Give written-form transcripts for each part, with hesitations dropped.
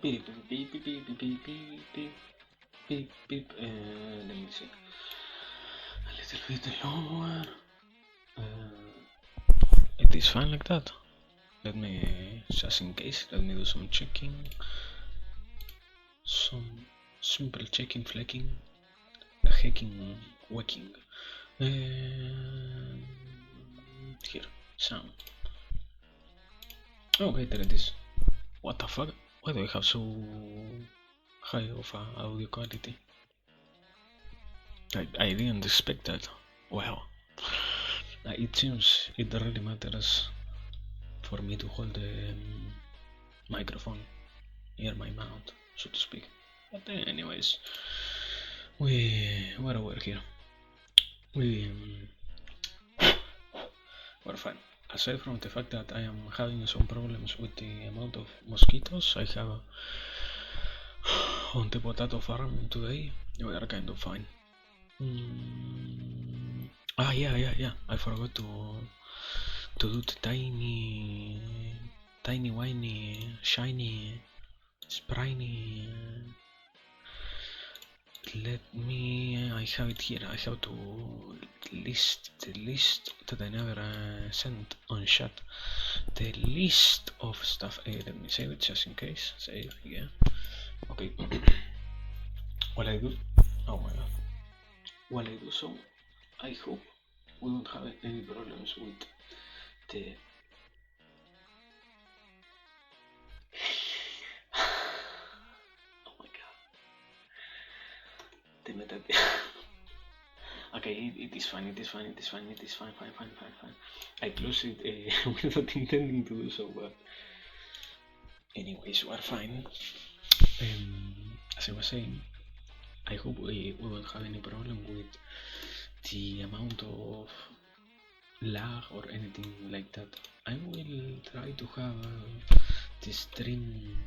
Beep, beep, beep, beep, beep, beep, beep, beep, beep. Let me see. A little bit lower. It is fine like that. Let me, just in case, let me do some checking. Some simple checking, flecking, hacking, whacking. Here, sound. Okay, there it is. What the fuck? Why do I have so high of audio quality? I didn't expect that. Wow. It seems it really matters for me to hold the microphone near my mouth, so to speak. But anyways, we're over here. We're fine. Aside from the fact that I am having some problems with the amount of mosquitoes I have on the potato farm today, we are kind of fine. Yeah. I forgot to do the tiny, whiny, shiny, spriny. Let me. I have it here. I have to list the list that I never sent on chat. The list of stuff. Let me save it just in case. Save, yeah. Okay. While I do. Oh my god. While I do so, I hope we don't have any problems with the oh my god, the meta. Okay, it is fine, fine. I closed it without intending to do so, but anyways, we're fine. As I was saying, I hope we won't have any problem with the amount of lag or anything like that. I will try to have the stream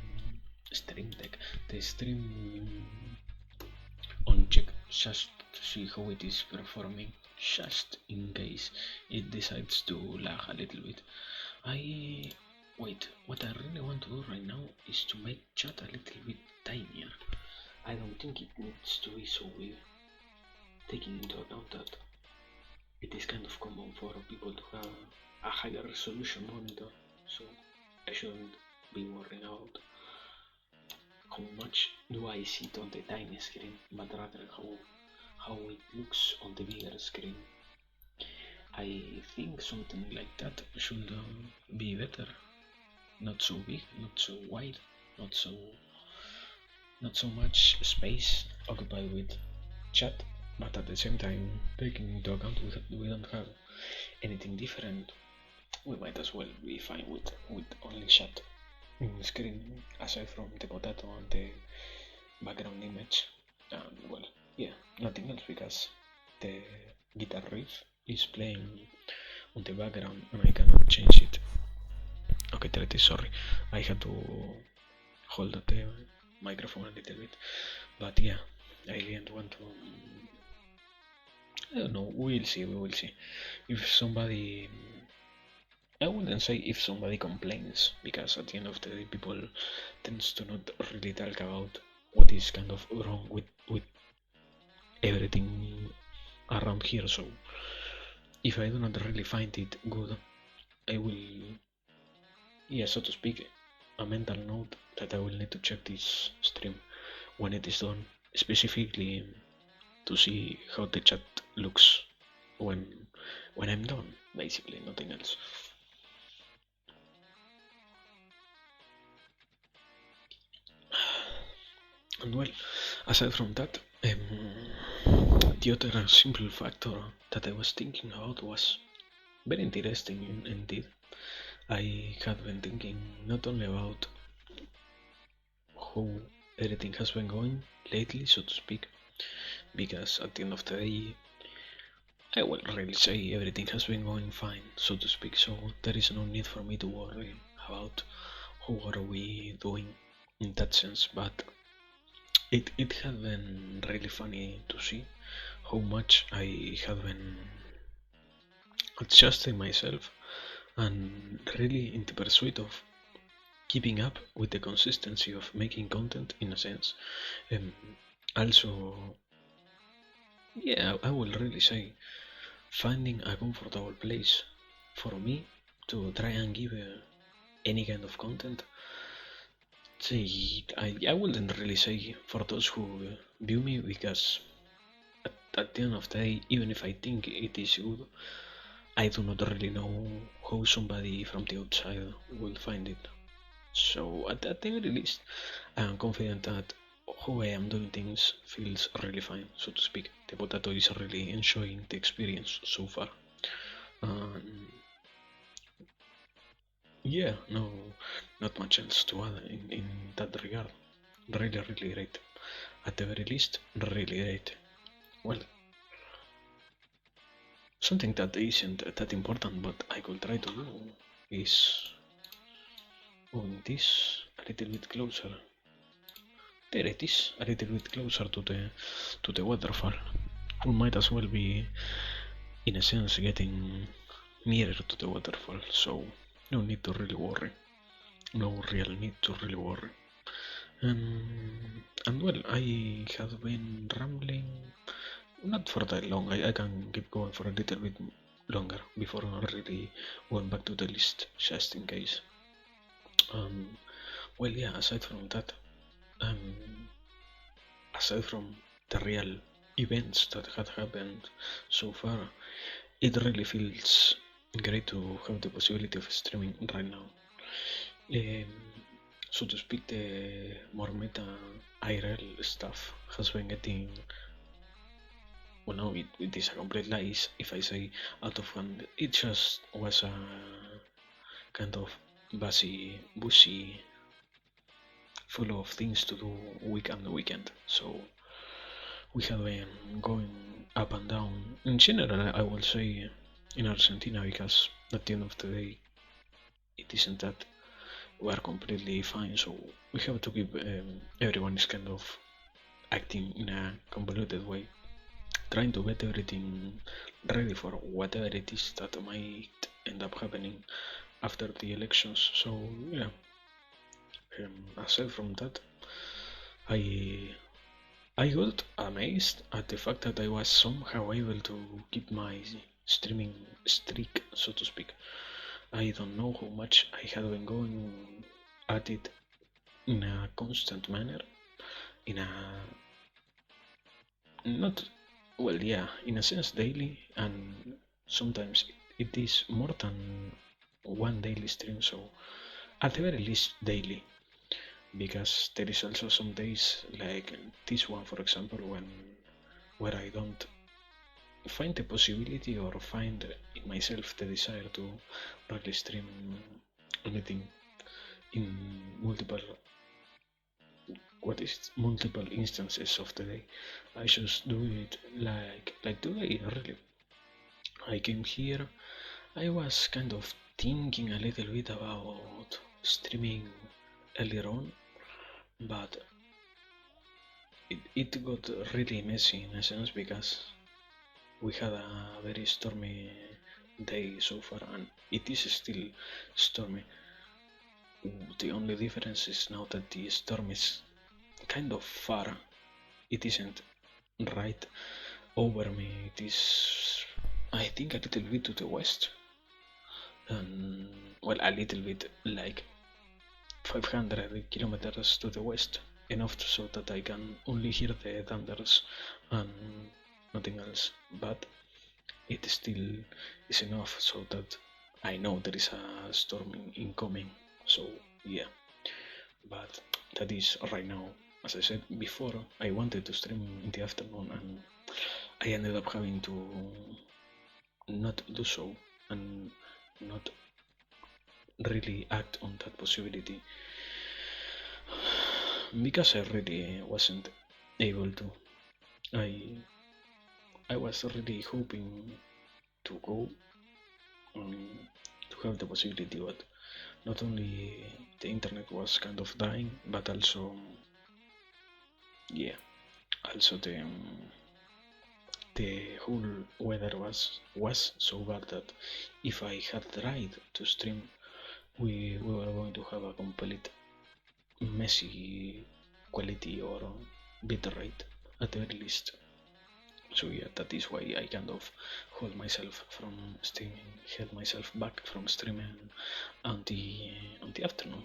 deck, the stream on check just to see how it is performing, just in case it decides to lag a little bit. Wait, what I really want to do right now is to make chat a little bit tinier. I don't think it needs to be so big, taking into account that it is kind of common for people to have a higher resolution monitor, so I shouldn't be worrying about how much do I see it on the tiny screen, but rather how it looks on the bigger screen. I think something like that should be better. Not so big, not so wide, not so much space occupied with chat, but at the same time, taking into account we don't have anything different, we might as well be fine with only chat screen aside from the potato and the background image. And well, yeah, nothing else because the guitar riff is playing on the background and I cannot change it. Okay, there it is, sorry. I had to hold the microphone a little bit, but yeah, I didn't want to. I don't know, we will see. If somebody. I wouldn't say if somebody complains, because at the end of the day, people tends to not really talk about what is kind of wrong with everything around here. So if I do not really find it good, I will, yeah, so to speak, a mental note that I will need to check this stream when it is done, specifically to see how the chat looks when I'm done, basically, nothing else. And well, aside from that, the other simple factor that I was thinking about was very interesting indeed. I had been thinking not only about how everything has been going lately, so to speak, because at the end of the day, I will really say everything has been going fine, so to speak, so there is no need for me to worry about how are we doing in that sense, but it had been really funny to see how much I have been adjusting myself and really in the pursuit of keeping up with the consistency of making content in a sense. Um, Also, yeah, I will really say finding a comfortable place for me to try and give any kind of content. See, I wouldn't really say for those who view me because at the end of the day, even if I think it is good, I do not really know how somebody from the outside will find it. So at the very least, I am confident that how I am doing things feels really fine, so to speak. The potato is really enjoying the experience so far. Um, yeah, no, not much else to add in that regard. Really, really great. At the very least, really great. Well, something that isn't that important, but I could try to do is moving this a little bit closer. There it is, a little bit closer to the waterfall. We might as well be, in a sense, getting nearer to the waterfall, so no need to really worry. No real need to really worry. And well, I have been rambling not for that long. I can keep going for a little bit longer before really going back to the list, just in case. Um, well, yeah. Um, aside from the real events that had happened so far, it really feels great to have the possibility of streaming right now. Um, so to speak, the more meta IRL stuff has been getting. Well, no, it is a complete lie if I say out of hand. It just was a kind of busy, full of things to do week and weekend. So we have been going up and down. In general, I will say in Argentina because at the end of the day, it isn't that we are completely fine. So we have to keep everyone is kind of acting in a convoluted way, trying to get everything ready for whatever it is that might end up happening after the elections. So yeah, aside from that, I I got amazed at the fact that I was somehow able to keep my streaming streak, so to speak. I don't know how much I had been going at it in a constant manner, in a not well, yeah, in a sense daily, and sometimes it is more than one daily stream. So at the very least daily, because there is also some days like this one, for example, where I don't find the possibility or find in myself the desire to really stream anything in multiple multiple instances of the day. I just do it like today really. I came here, I was kind of thinking a little bit about streaming earlier on, but it got really messy in a sense because we had a very stormy day so far and it is still stormy. The only difference is now that the storm is kind of far. It isn't right over me. It is, I think, a little bit to the west. And, well, a little bit like 500 kilometers to the west. Enough so that I can only hear the thunders and nothing else. But it still is enough so that I know there is a storm incoming. So, yeah. But that is right now. As I said before, I wanted to stream in the afternoon and I ended up having to not do so and not really act on that possibility because I really wasn't able to. I I was really hoping to go to have the possibility, but not only the internet was kind of dying, but also yeah, also the whole weather was so bad that if I had tried to stream we were going to have a complete messy quality or bitrate at the very least. So yeah, that is why I kind of hold myself from streaming, held myself back from streaming on the afternoon.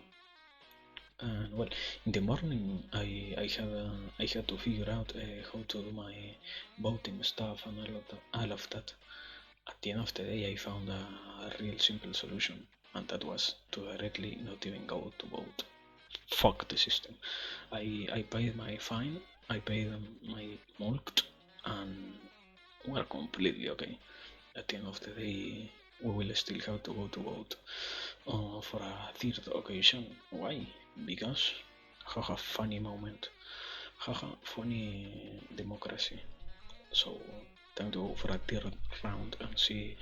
And well, in the morning, I had to figure out how to do my voting stuff and all of that. At the end of the day, I found a real simple solution, and that was to directly not even go to vote. Fuck the system. I paid my fine, I paid my mulct, and we're completely okay. At the end of the day, we will still have to go to vote for a third occasion. Why? Because, haha, funny moment. Haha, funny democracy. So, time to go for a third round and see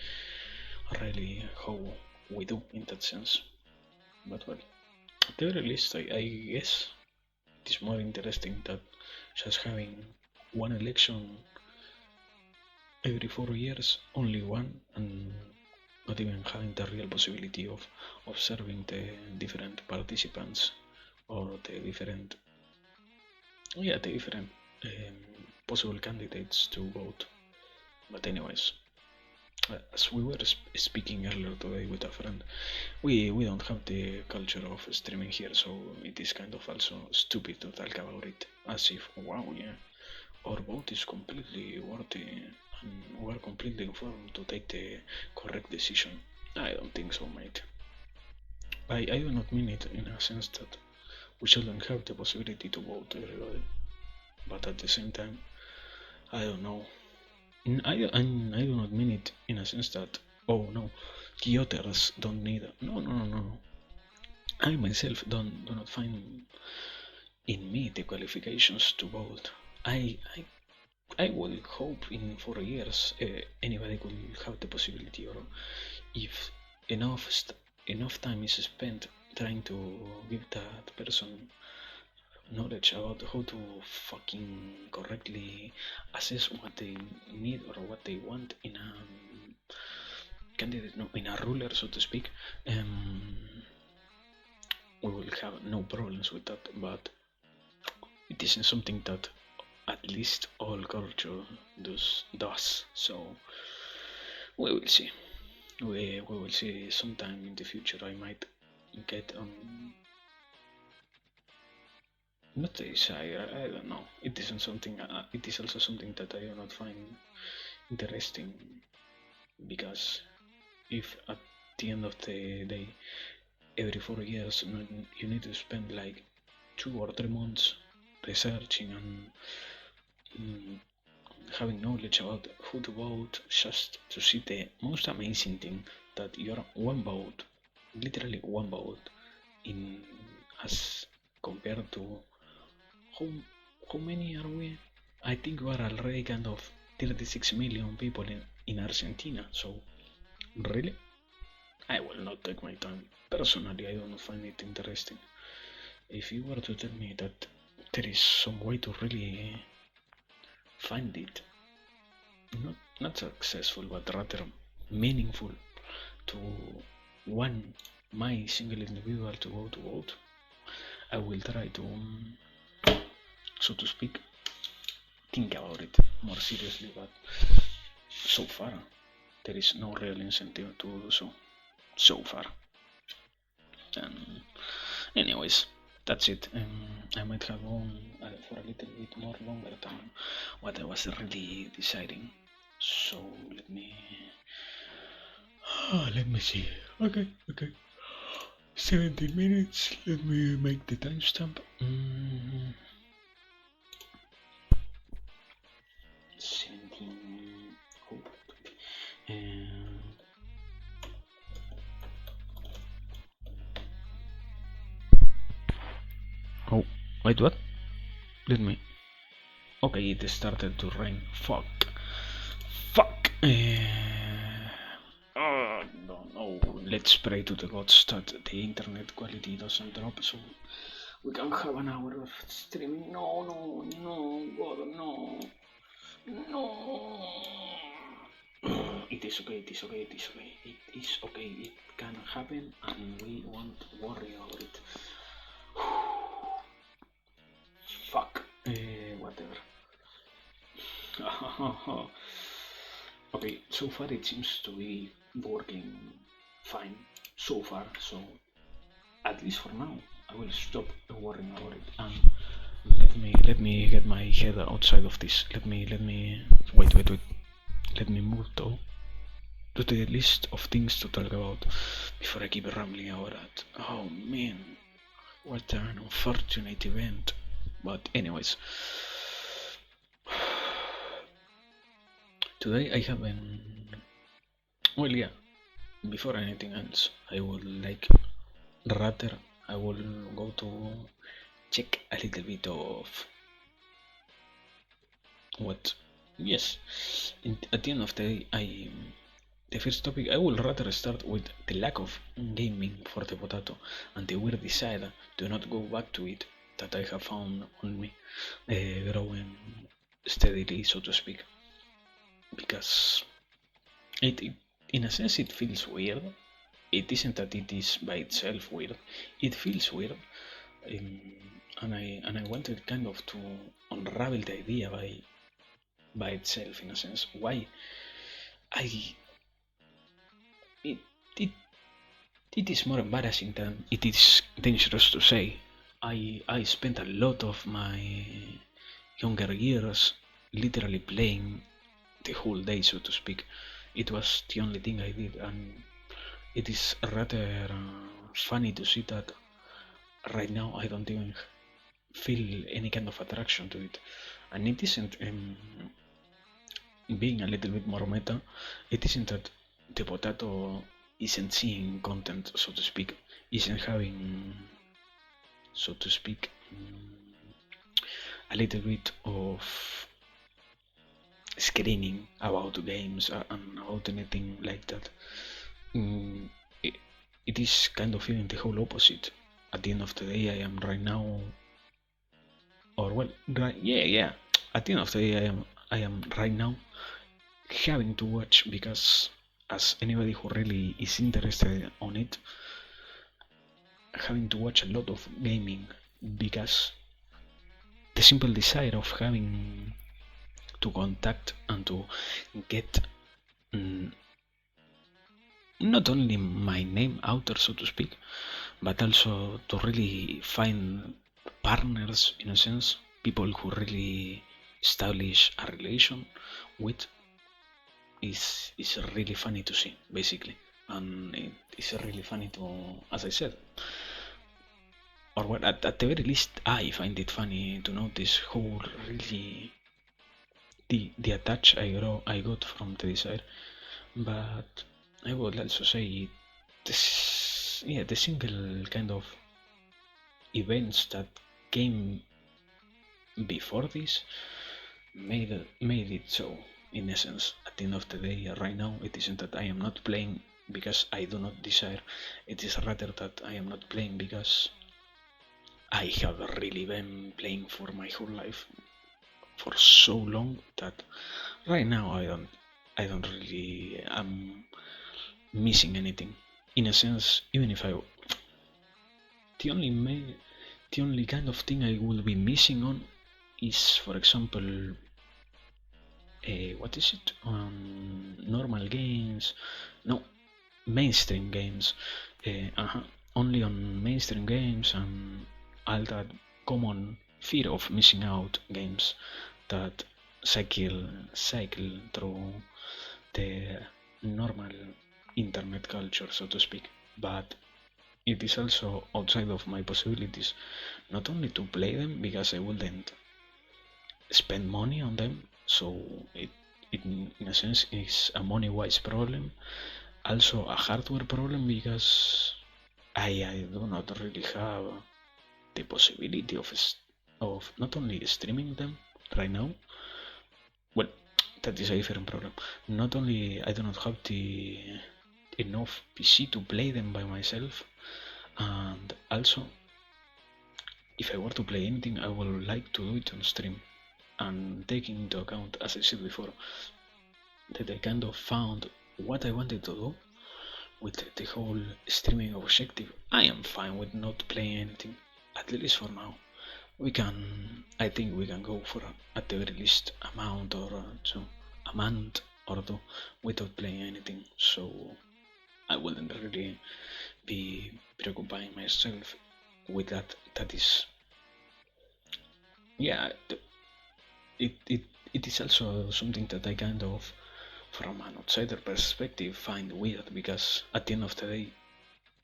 really how we do in that sense. But well, at the very least, I guess it is more interesting that just having one election every 4 years, only one, and not even having the real possibility of observing the different participants or the different um, possible candidates to vote. But anyways, as we were speaking earlier today with a friend, we don't have the culture of streaming here, so it is kind of also stupid to talk about it as if, wow, yeah, our vote is completely worthy and we're completely informed to take the correct decision. I don't think so, mate. I do not mean it in a sense that we shouldn't have the possibility to vote everybody, but at the same time, I don't know. I do not mean it in a sense that, oh no, the others don't need it. No, no, no, no. I myself do not find in me the qualifications to vote. I would hope in 4 years anybody could have the possibility, or if enough time is spent trying to give that person knowledge about how to fucking correctly assess what they need or what they want in a candidate, no, in a ruler, so to speak, we will have no problems with that. But it isn't something that at least all culture does. So we will see. We will see sometime in the future. I might get not the desire. I don't know. It isn't something. It is also something that I do not find interesting, because if at the end of the day, every 4 years, you need to spend like 2 or 3 months researching and having knowledge about who to vote, just to see the most amazing thing, that your one vote, literally one vote, in as compared to how how many are we? I think we are already kind of 36 million people in Argentina. So really, I will not take my time. Personally, I do not find it interesting. If you were to tell me that there is some way to really find it, not successful, but rather meaningful to one my single individual to go to vote, I will try to, so to speak, think about it more seriously. But so far, there is no real incentive to do so. So far. And anyways, that's it. I might have gone for a little bit more longer than what I was really deciding. So let me see. Okay. 17 minutes. Let me make the timestamp. 17. Oh, wait, what? Let me. Okay, it started to rain. Fuck. Oh, no. Let's pray to the gods that the internet quality doesn't drop, so we can have an hour of streaming. No, God, no. it is okay, it is okay, it is okay, it is okay, it can happen and we won't worry about it. Fuck, whatever. Okay, so far it seems to be working fine so far, so at least for now I will stop worrying about it and let me get my head outside of this. Let me wait. Let me move to the list of things to talk about before I keep rambling about it. Oh man, what an unfortunate event. But anyways, today I have been, well, yeah, before anything else I would like rather I will go to check a little bit of what, yes, at the end of the day, the first topic I will rather start with the lack of gaming for the potato and the weird desire to not go back to it that I have found on me, growing steadily, so to speak, because it in a sense it feels weird. It isn't that it is by itself weird, it feels weird, um, and I wanted kind of to unravel the idea by itself, in a sense. Why I it it it is more embarrassing than it is dangerous to say. I spent a lot of my younger years literally playing the whole day, so to speak. It was the only thing I did, and it is rather funny to see that right now I don't even feel any kind of attraction to it. And it isn't, being a little bit more meta, it isn't that the potato isn't seeing content, so to speak, isn't having, so to speak, a little bit of screening about games and about anything like that. It, it is kind of even the whole opposite. At the end of the day, I am right now, or well, yeah. At the end of the day, I am right now having to watch, because as anybody who really is interested on it, having to watch a lot of gaming, because the simple desire of having to contact and to get, not only my name out there, so to speak, but also to really find partners, in a sense, people who really establish a relation with, is really funny to see, basically. And it is really funny to, as I said, or what, at the very least I find it funny to notice how really the attach I got from the desire. But I would also say this, yeah, the single kind of events that came before this made it so. In essence, at the end of the day, right now, it isn't that I am not playing because I do not desire. It is rather that I am not playing because I have really been playing for my whole life, for so long, that right now I don't really am missing anything. In a sense, even if I, the only the only kind of thing I will be missing on is, for example, what is it? Normal games, no, mainstream games. Only on mainstream games and all that common fear of missing out games that cycle through the normal internet culture, so to speak. But it is also outside of my possibilities, not only to play them because I wouldn't spend money on them, so it in a sense is a money wise problem, also a hardware problem, because I do not really have the possibility of not only streaming them right now. Well, that is a different problem. Not only I do not have the enough PC to play them by myself, and also if I were to play anything, I would like to do it on stream, and taking into account, as I said before, that I kind of found what I wanted to do with the whole streaming objective, I am fine with not playing anything, at least for now. I think we can go for at the very least a month or two without playing anything. So I wouldn't really be preoccupying myself with that. That is, yeah, it is also something that I kind of, from an outsider perspective, find weird because at the end of the day,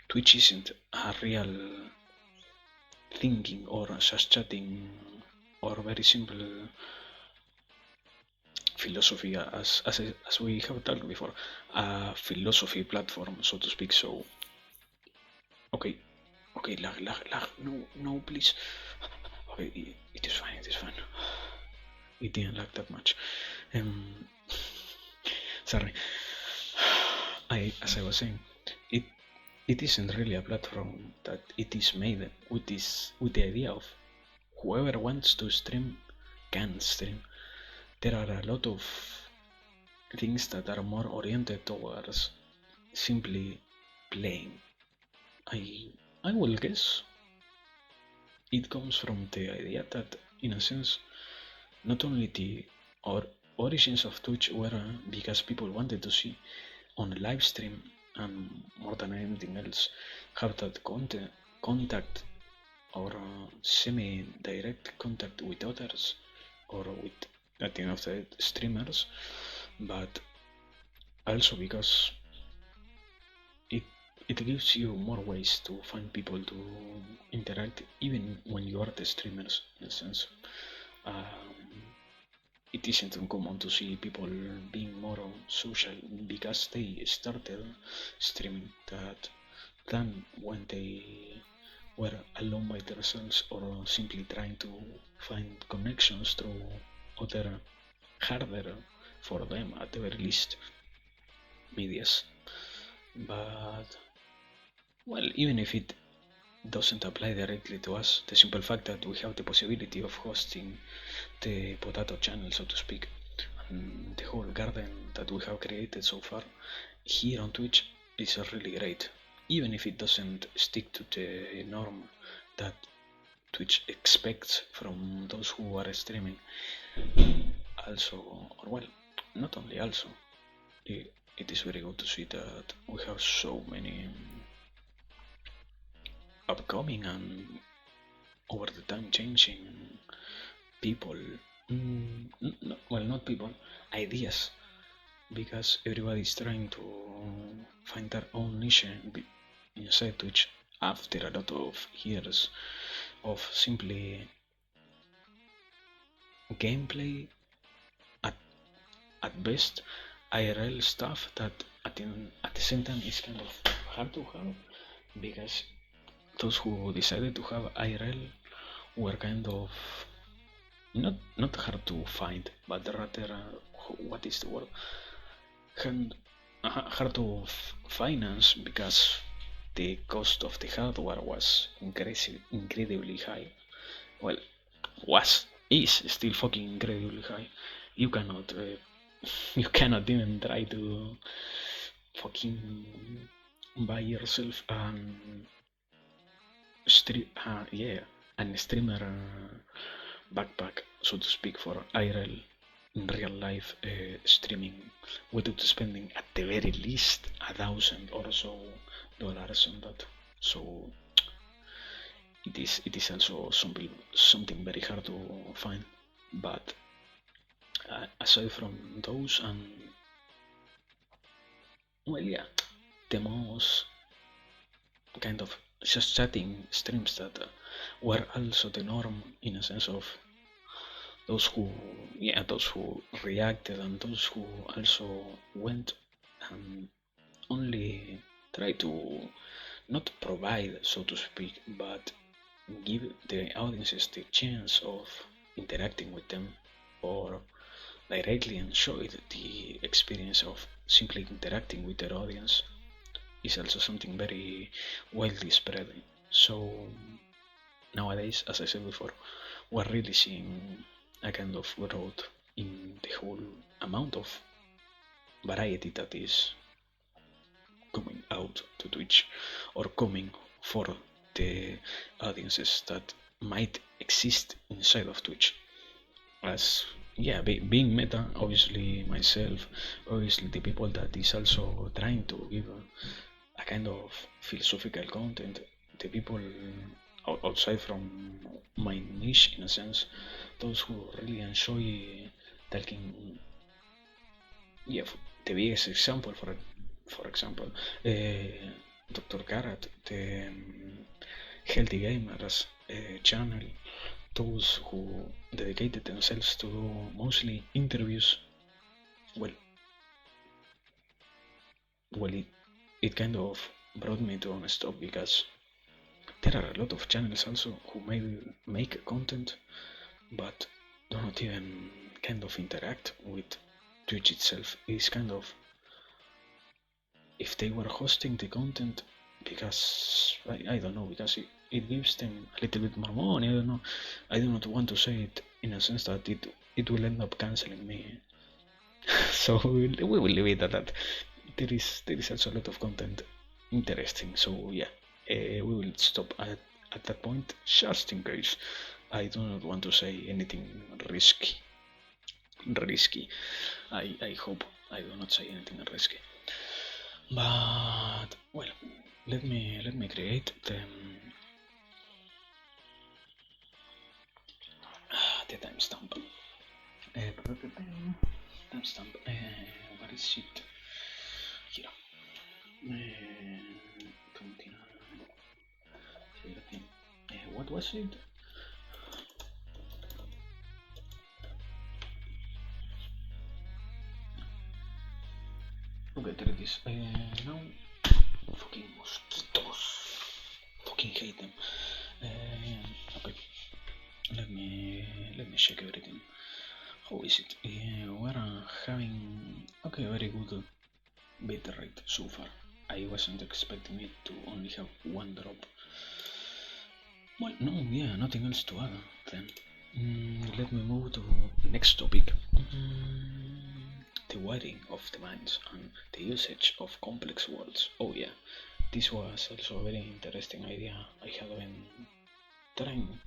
Twitch isn't a real thinking or just chatting or very simple philosophy as we have talked before, a philosophy platform, so to speak. So, okay, okay, lag, no, please. Okay, it is fine, it is fine. It didn't lag that much. Sorry. As I was saying, it it isn't really a platform that it is made with the idea of whoever wants to stream can stream. There are a lot of things that are more oriented towards simply playing. I will guess it comes from the idea that, in a sense, not only the origins of Twitch were because people wanted to see on a live stream and more than anything else have that contact or semi-direct contact with others or with at the end of the streamers, but also because it it gives you more ways to find people to interact even when you are the streamers, in a sense. It isn't uncommon to see people being more social because they started streaming that than when they were alone by themselves or simply trying to find connections through other harder for them at the very least medias. But well, even if it doesn't apply directly to us, the simple fact that we have the possibility of hosting the potato channel, so to speak, and the whole garden that we have created so far here on Twitch is really great, even if it doesn't stick to the norm that Twitch expects from those who are streaming. Also, or well, not only also, it is very good to see that we have so many upcoming and over the time changing people. Well, not people, ideas, because everybody is trying to find their own niche inside Twitch after a lot of years of simply gameplay at best IRL stuff that at the same time is kind of hard to have because those who decided to have IRL were kind of not hard to find, but rather what is the word? Hard to finance because the cost of the hardware was incredibly high. Well, is still fucking incredibly high. You cannot you cannot even try to fucking buy yourself an streamer backpack, so to speak, for IRL in real life streaming without spending at the very least $1,000 or so dollars on that. So it is also something very hard to find. But aside from those, and well, yeah, the most kind of just chatting streams that were also the norm in a sense of those who reacted and those who also went and only try to not provide, so to speak, but give the audiences the chance of interacting with them or directly enjoy the experience of simply interacting with their audience is also something very widely spread. So nowadays, as I said before, we're really seeing a kind of growth in the whole amount of variety that is out to Twitch or coming for the audiences that might exist inside of Twitch. As being meta, obviously myself, obviously the people that is also trying to give a kind of philosophical content, the people outside from my niche in a sense, those who really enjoy talking. The biggest example for example, Dr. Garrett, the Healthy Gamers channel, those who dedicated themselves to do mostly interviews. Well, it kind of brought me to a stop because there are a lot of channels also who maybe make content but do not even kind of interact with Twitch itself. It's kind of, if they were hosting the content because I don't know, because it gives them a little bit more money. I don't know. I do not want to say it in a sense that it will end up canceling me. So we will leave it at that. There is also a lot of content interesting. So yeah, we will stop at that point just in case. I do not want to say anything risky. I hope I do not say anything risky. But well, let me create the timestamp. Timestamp. What is it? Here. Continue. What was it? Okay, there it is. Now, fucking mosquitoes. Fucking hate them. Okay, let me check everything. How is it? We're having very good bitrate so far. I wasn't expecting it to only have one drop. Well, no, nothing else to add then. Let me move to the next topic. The wiring of the minds and the usage of complex words. Oh yeah, this was also a very interesting idea I have been trying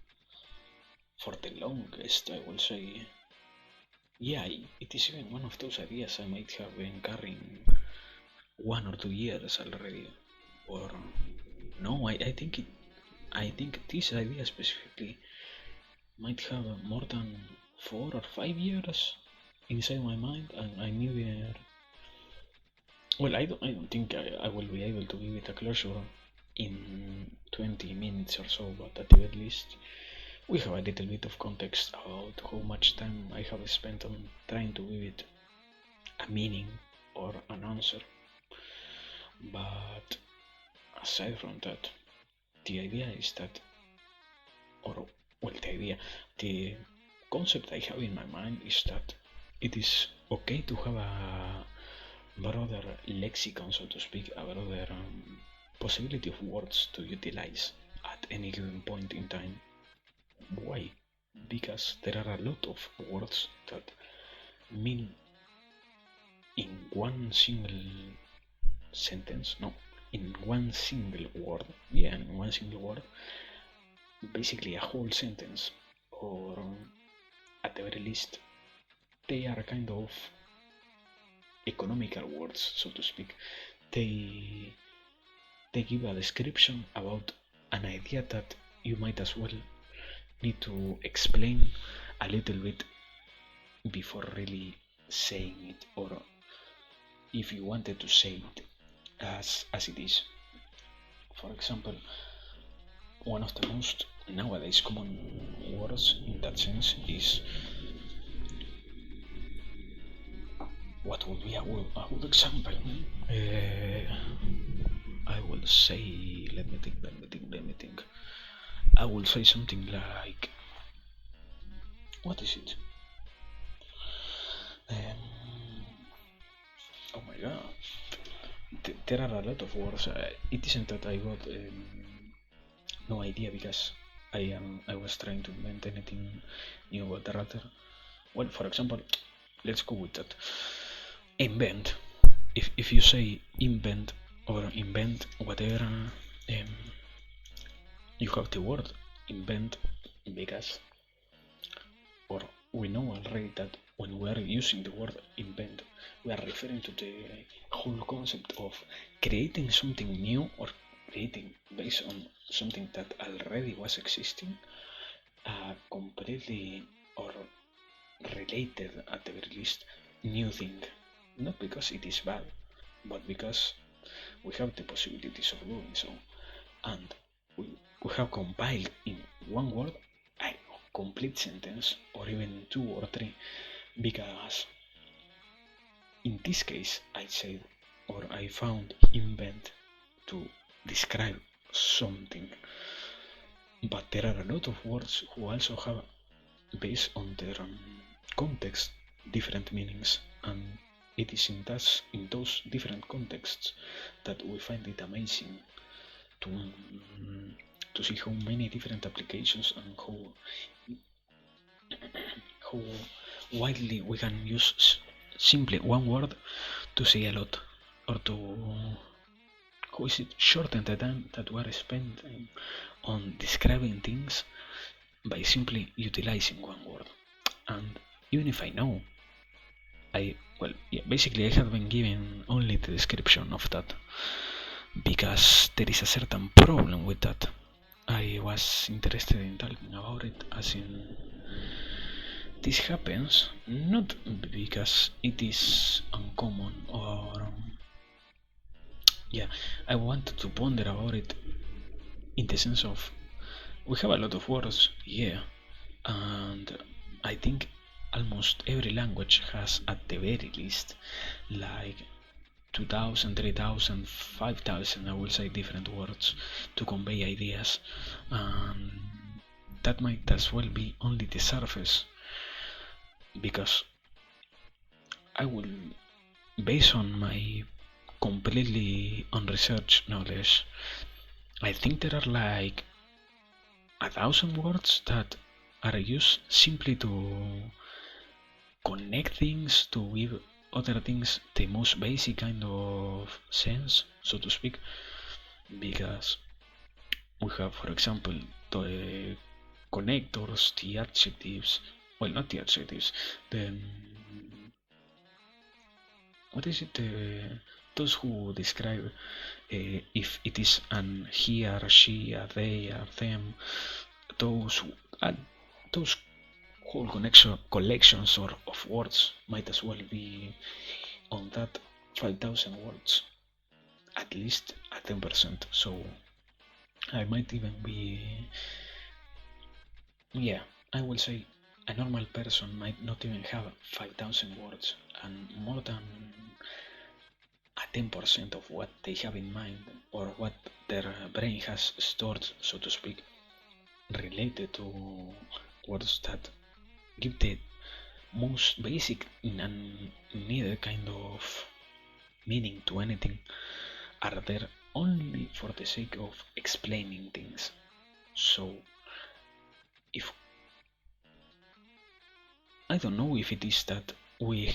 for the longest, I will say. Yeah, it is even one of those ideas I might have been carrying 1 or 2 years already. Or no, I think this idea specifically might have more than 4 or 5 years inside my mind, and I neither. Well, I don't think I will be able to give it a closure in 20 minutes or so, but at the very least, we have a little bit of context about how much time I have spent on trying to give it a meaning or an answer. But aside from that, the idea is that, the concept I have in my mind is that it is okay to have a broader lexicon, so to speak, a broader possibility of words to utilize at any given point in time. Why? Because there are a lot of words that mean in one single sentence, in one single word, basically a whole sentence, or at the very least, they are kind of economical words, so to speak. They give a description about an idea that you might as well need to explain a little bit before really saying it, or if you wanted to say it as it is. For example, one of the most nowadays common words in that sense is, what would be a good example? I will say, let me think. I will say something like, what is it? Oh my god. There are a lot of words. It isn't that I got no idea because I was trying to invent anything new, but rather, well, for example, let's go with that. Invent. If you say invent or invent whatever you have the word invent, because or we know already that when we are using the word invent, we are referring to the whole concept of creating something new or creating based on something that already was existing, completely or related at the very least new thing. Not because it is bad, but because we have the possibilities of doing so. And we have compiled in one word a complete sentence, or even two or three, because in this case I said or I found invent to describe something, but there are a lot of words who also have, based on their context, different meanings, and it is in those different contexts that we find it amazing to see how many different applications and how widely we can use simply one word to say a lot, or to how is it shorten the time that we are spending on describing things by simply utilizing one word. And even if I know, basically I have been given only the description of that because there is a certain problem with that. I was interested in talking about it, as in this happens not because it is uncommon or I wanted to ponder about it in the sense of we have a lot of words, and I think almost every language has at the very least like 2000, 3000, 5000, I will say, different words to convey ideas, and that might as well be only the surface, because I will, based on my completely unresearched knowledge, I think there are like 1000 words that are used simply to connect things, to give other things the most basic kind of sense, so to speak, because we have, for example, the connectors, the adjectives, well, not the adjectives, the what is it, those who describe if it is an he or she, a they, a them, those those whole collections of words might as well be on that 5000 words, at least a 10%. So I might even be, I will say a normal person might not even have 5000 words, and more than a 10% of what they have in mind or what their brain has stored, so to speak, related to words that give the most basic and needed kind of meaning to anything, are there only for the sake of explaining things. So if I don't know if it is that we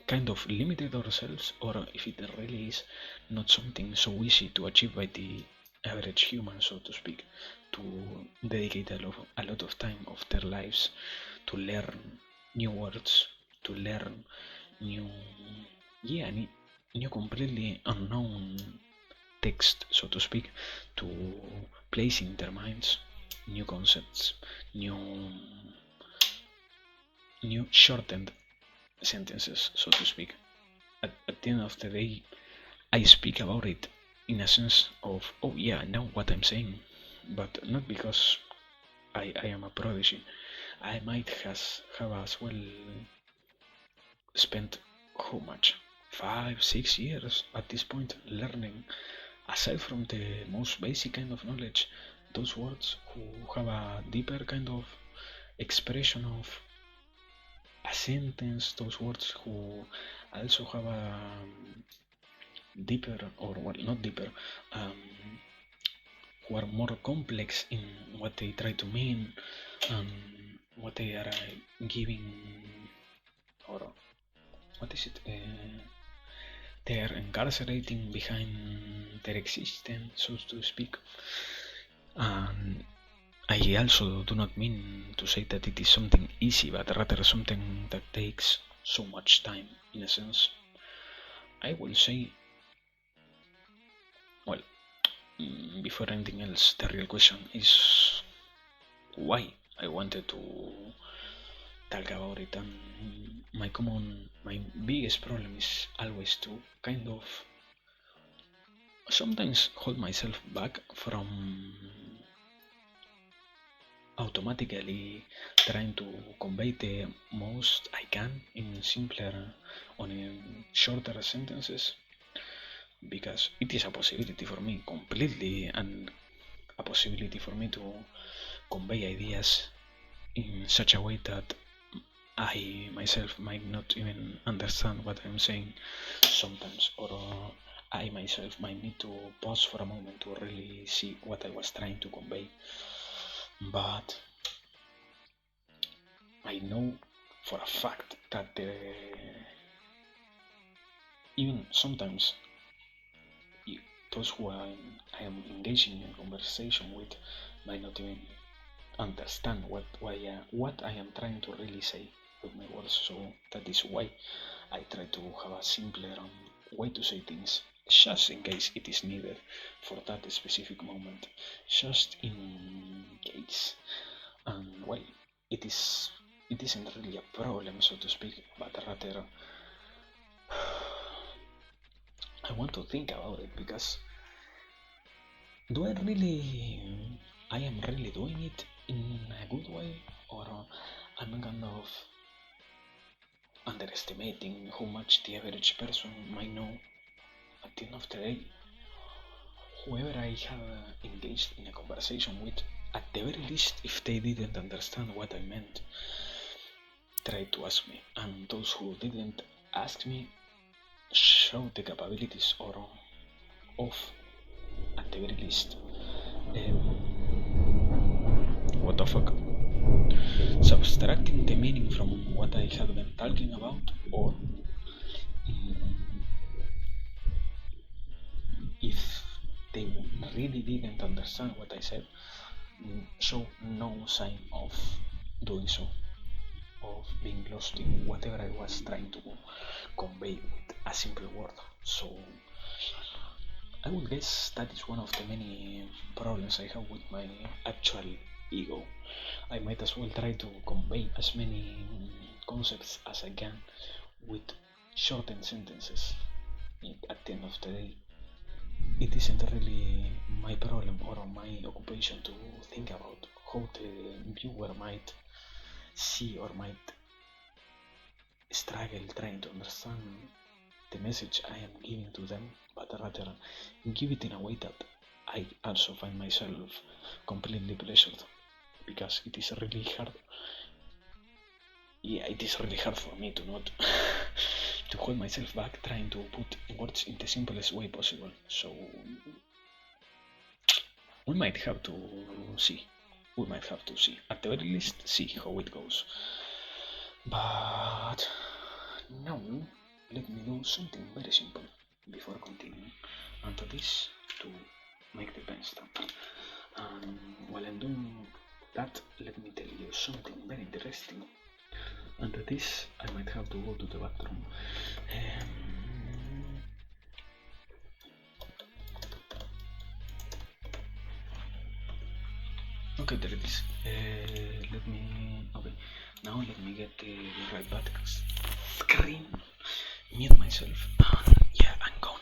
kind of limited ourselves, or if it really is not something so easy to achieve by the average human, so to speak, to dedicate a lot of time of their lives to learn new words, to learn new, new completely unknown text, so to speak, to place in their minds new concepts, new shortened sentences, so to speak. At the end of the day, I speak about it in a sense of, oh yeah, I know what I'm saying, but not because I am a prodigy. I might have as well spent how much? 5, 6 years at this point learning, aside from the most basic kind of knowledge, those words who have a deeper kind of expression of a sentence, those words who also have a deeper, or well, not deeper, who are more complex in what they try to mean, what they are giving, or what is it, they're incarcerating behind their existence, so to speak. And I also do not mean to say that it is something easy, but rather something that takes so much time, in a sense. I will say, well, before anything else, the real question is why I wanted to talk about it. And my biggest problem is always to kind of sometimes hold myself back from automatically trying to convey the most I can in simpler or in shorter sentences, because it is a possibility for me completely, and a possibility for me to convey ideas in such a way that I myself might not even understand what I'm saying sometimes, or I myself might need to pause for a moment to really see what I was trying to convey. But I know for a fact that even sometimes those who I am engaging in conversation with might not even understand what I am trying to really say with my words. So that is why I try to have a simpler way to say things, just in case it is needed for that specific moment, just in case. And well, it isn't really a problem, so to speak, but rather I want to think about it, because do I really I am really doing it in a good way, or I'm kind of underestimating how much the average person might know. At the end of the day, whoever I have engaged in a conversation with, at the very least, if they didn't understand what I meant, try to ask me, and those who didn't ask me, show the capabilities or of, at the very least, what the fuck, subtracting the meaning from what I have been talking about, or if they really didn't understand what I said, show no sign of doing so, of being lost in whatever I was trying to convey with a simple word. So I would guess that is one of the many problems I have with my actual ego. I might as well try to convey as many concepts as I can with shortened sentences. At the end of the day, it isn't really my problem or my occupation to think about how the viewer might see or might struggle trying to understand the message I am giving to them, but rather give it in a way that I also find myself completely pleasured, because it is really hard. Yeah, it is really hard for me to not to hold myself back trying to put words in the simplest way possible. So we might have to see. We might have to see. At the very least, see how it goes. But now, let me do something very simple before continuing. And that is to make the pen stop. And while I'm doing that, let me tell you something very interesting. And that is, I might have to go to the bathroom. Okay, there it is. Okay, now let me get the right button. Screen. Mute myself. Yeah, I'm gone.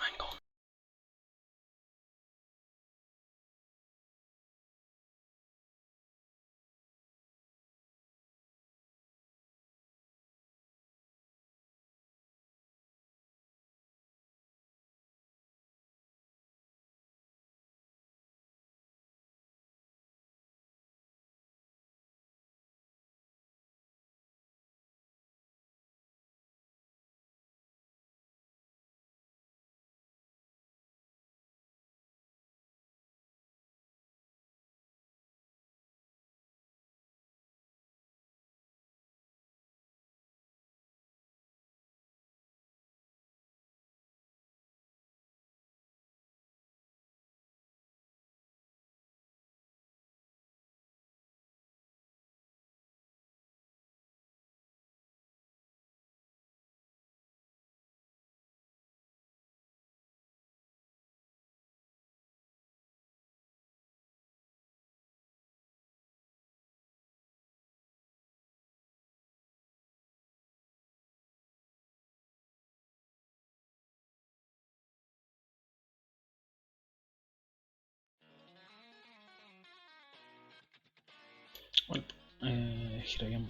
here I am.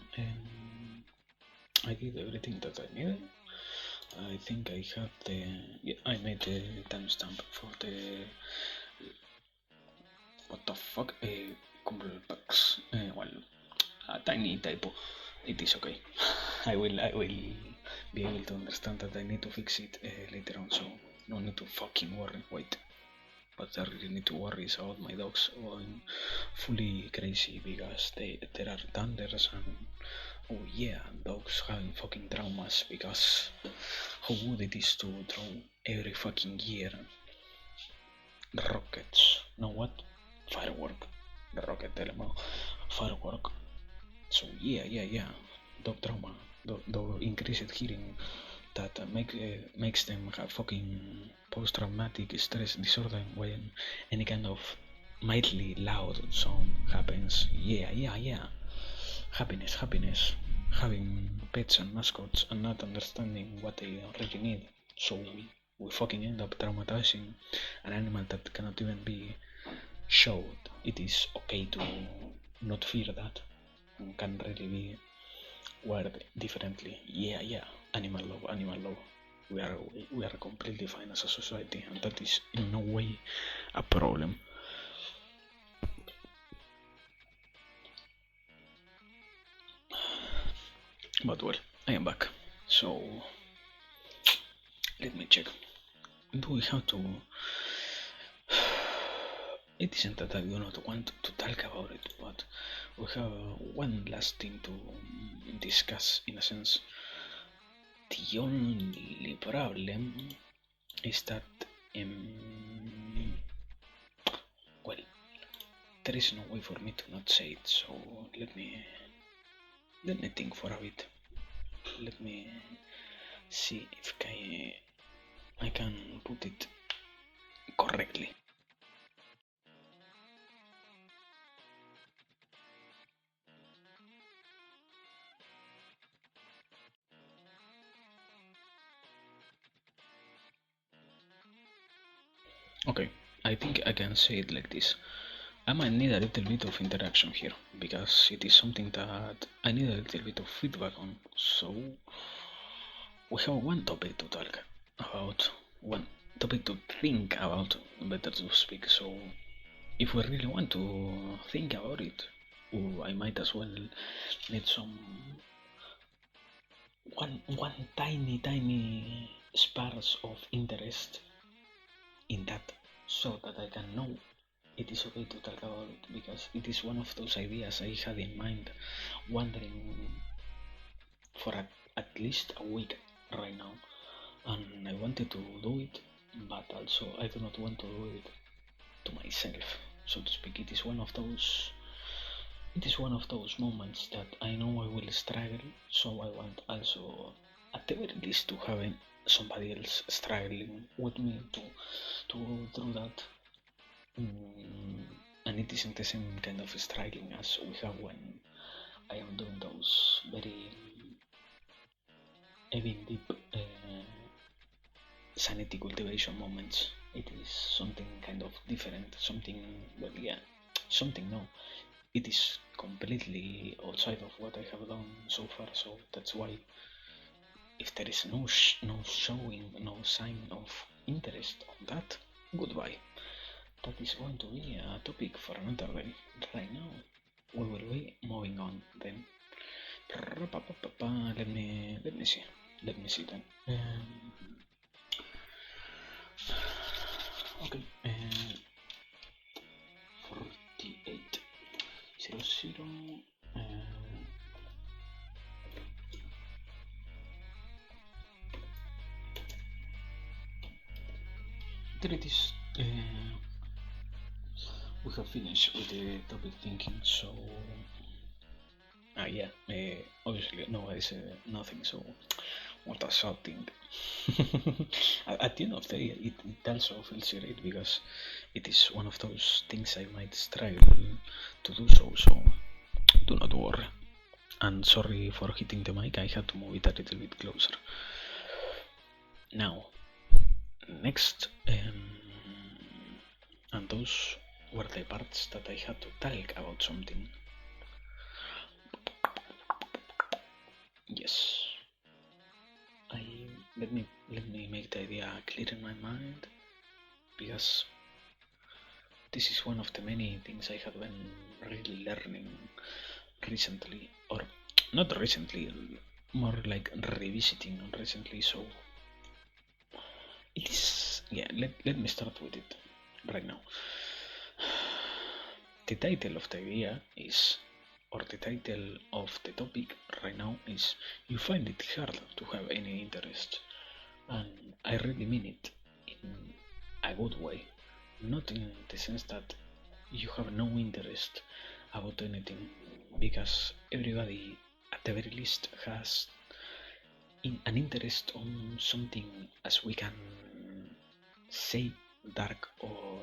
I did everything that I needed. I think I had the... Yeah, I made the timestamp for the... What the fuck? Cumble packs. Well, a tiny typo. It is okay. I will be able to understand that I need to fix it later on, so no need to fucking worry. Wait. But I really need to worry is about my dogs going fully crazy because there are thunders and oh yeah, dogs having fucking traumas because how good it is to throw every fucking year rockets. No what? Firework. The rocket element. Firework. So yeah. Dog trauma. Dog increased hearing that makes them have fucking post-traumatic stress disorder when any kind of mildly loud sound happens. Yeah. Happiness. Having pets and mascots and not understanding what they really need. So we fucking end up traumatizing an animal that cannot even be showed. It is okay to not fear that and can really be word differently. Yeah. Animal love. We are completely fine as a society, and that is in no way a problem. But well, I am back. So let me check. Do we have to? It isn't that I do not want to talk about it, but we have one last thing to discuss in a sense. The only problem is that well, there is no way for me to not say it, so let me think for a bit. Let me see if I can put it correctly. Okay, I think I can say it like this. I might need a little bit of interaction here because it is something that I need a little bit of feedback on. So we have one topic to talk about, one topic to think about, better to speak. So if we really want to think about it, I might as well need some one tiny sparse of interest in that so that I can know it is okay to talk about it because it is one of those ideas I had in mind wondering for at least a week right now, and I wanted to do it, but also I do not want to do it to myself, so to speak. It is one of those moments that I know I will struggle, so I want also at the very least to have somebody else struggling with me to go through that. And it isn't the same kind of struggling as we have when I am doing those very even deep sanity cultivation moments. It is something kind of different, something, well, yeah, something, no. It is completely outside of what I have done so far, so that's why if there is no showing, no sign of interest on that, goodbye. That is going to be a topic for another day. Right now, we will be moving on then. Let me see then. Okay. 4800. There it is. We have finished with the topic thinking, so yeah, obviously nobody said nothing, so what a sad thing. At the end of the day, it also feels great because it is one of those things I might struggle to do so do not worry. And sorry for hitting the mic, I had to move it a little bit closer. Now, next, and those were the parts that I had to talk about something. yes. Let me make the idea clear in my mind, because this is one of the many things I have been really learning recently, or not recently, more like revisiting recently. So it is, yeah. Let me start with it right now. The title of the idea is, or the title of the topic right now is, you find it hard to have any interest. And I really mean it in a good way, not in the sense that you have no interest about anything, because everybody at the very least has an interest on something, as we can say, dark or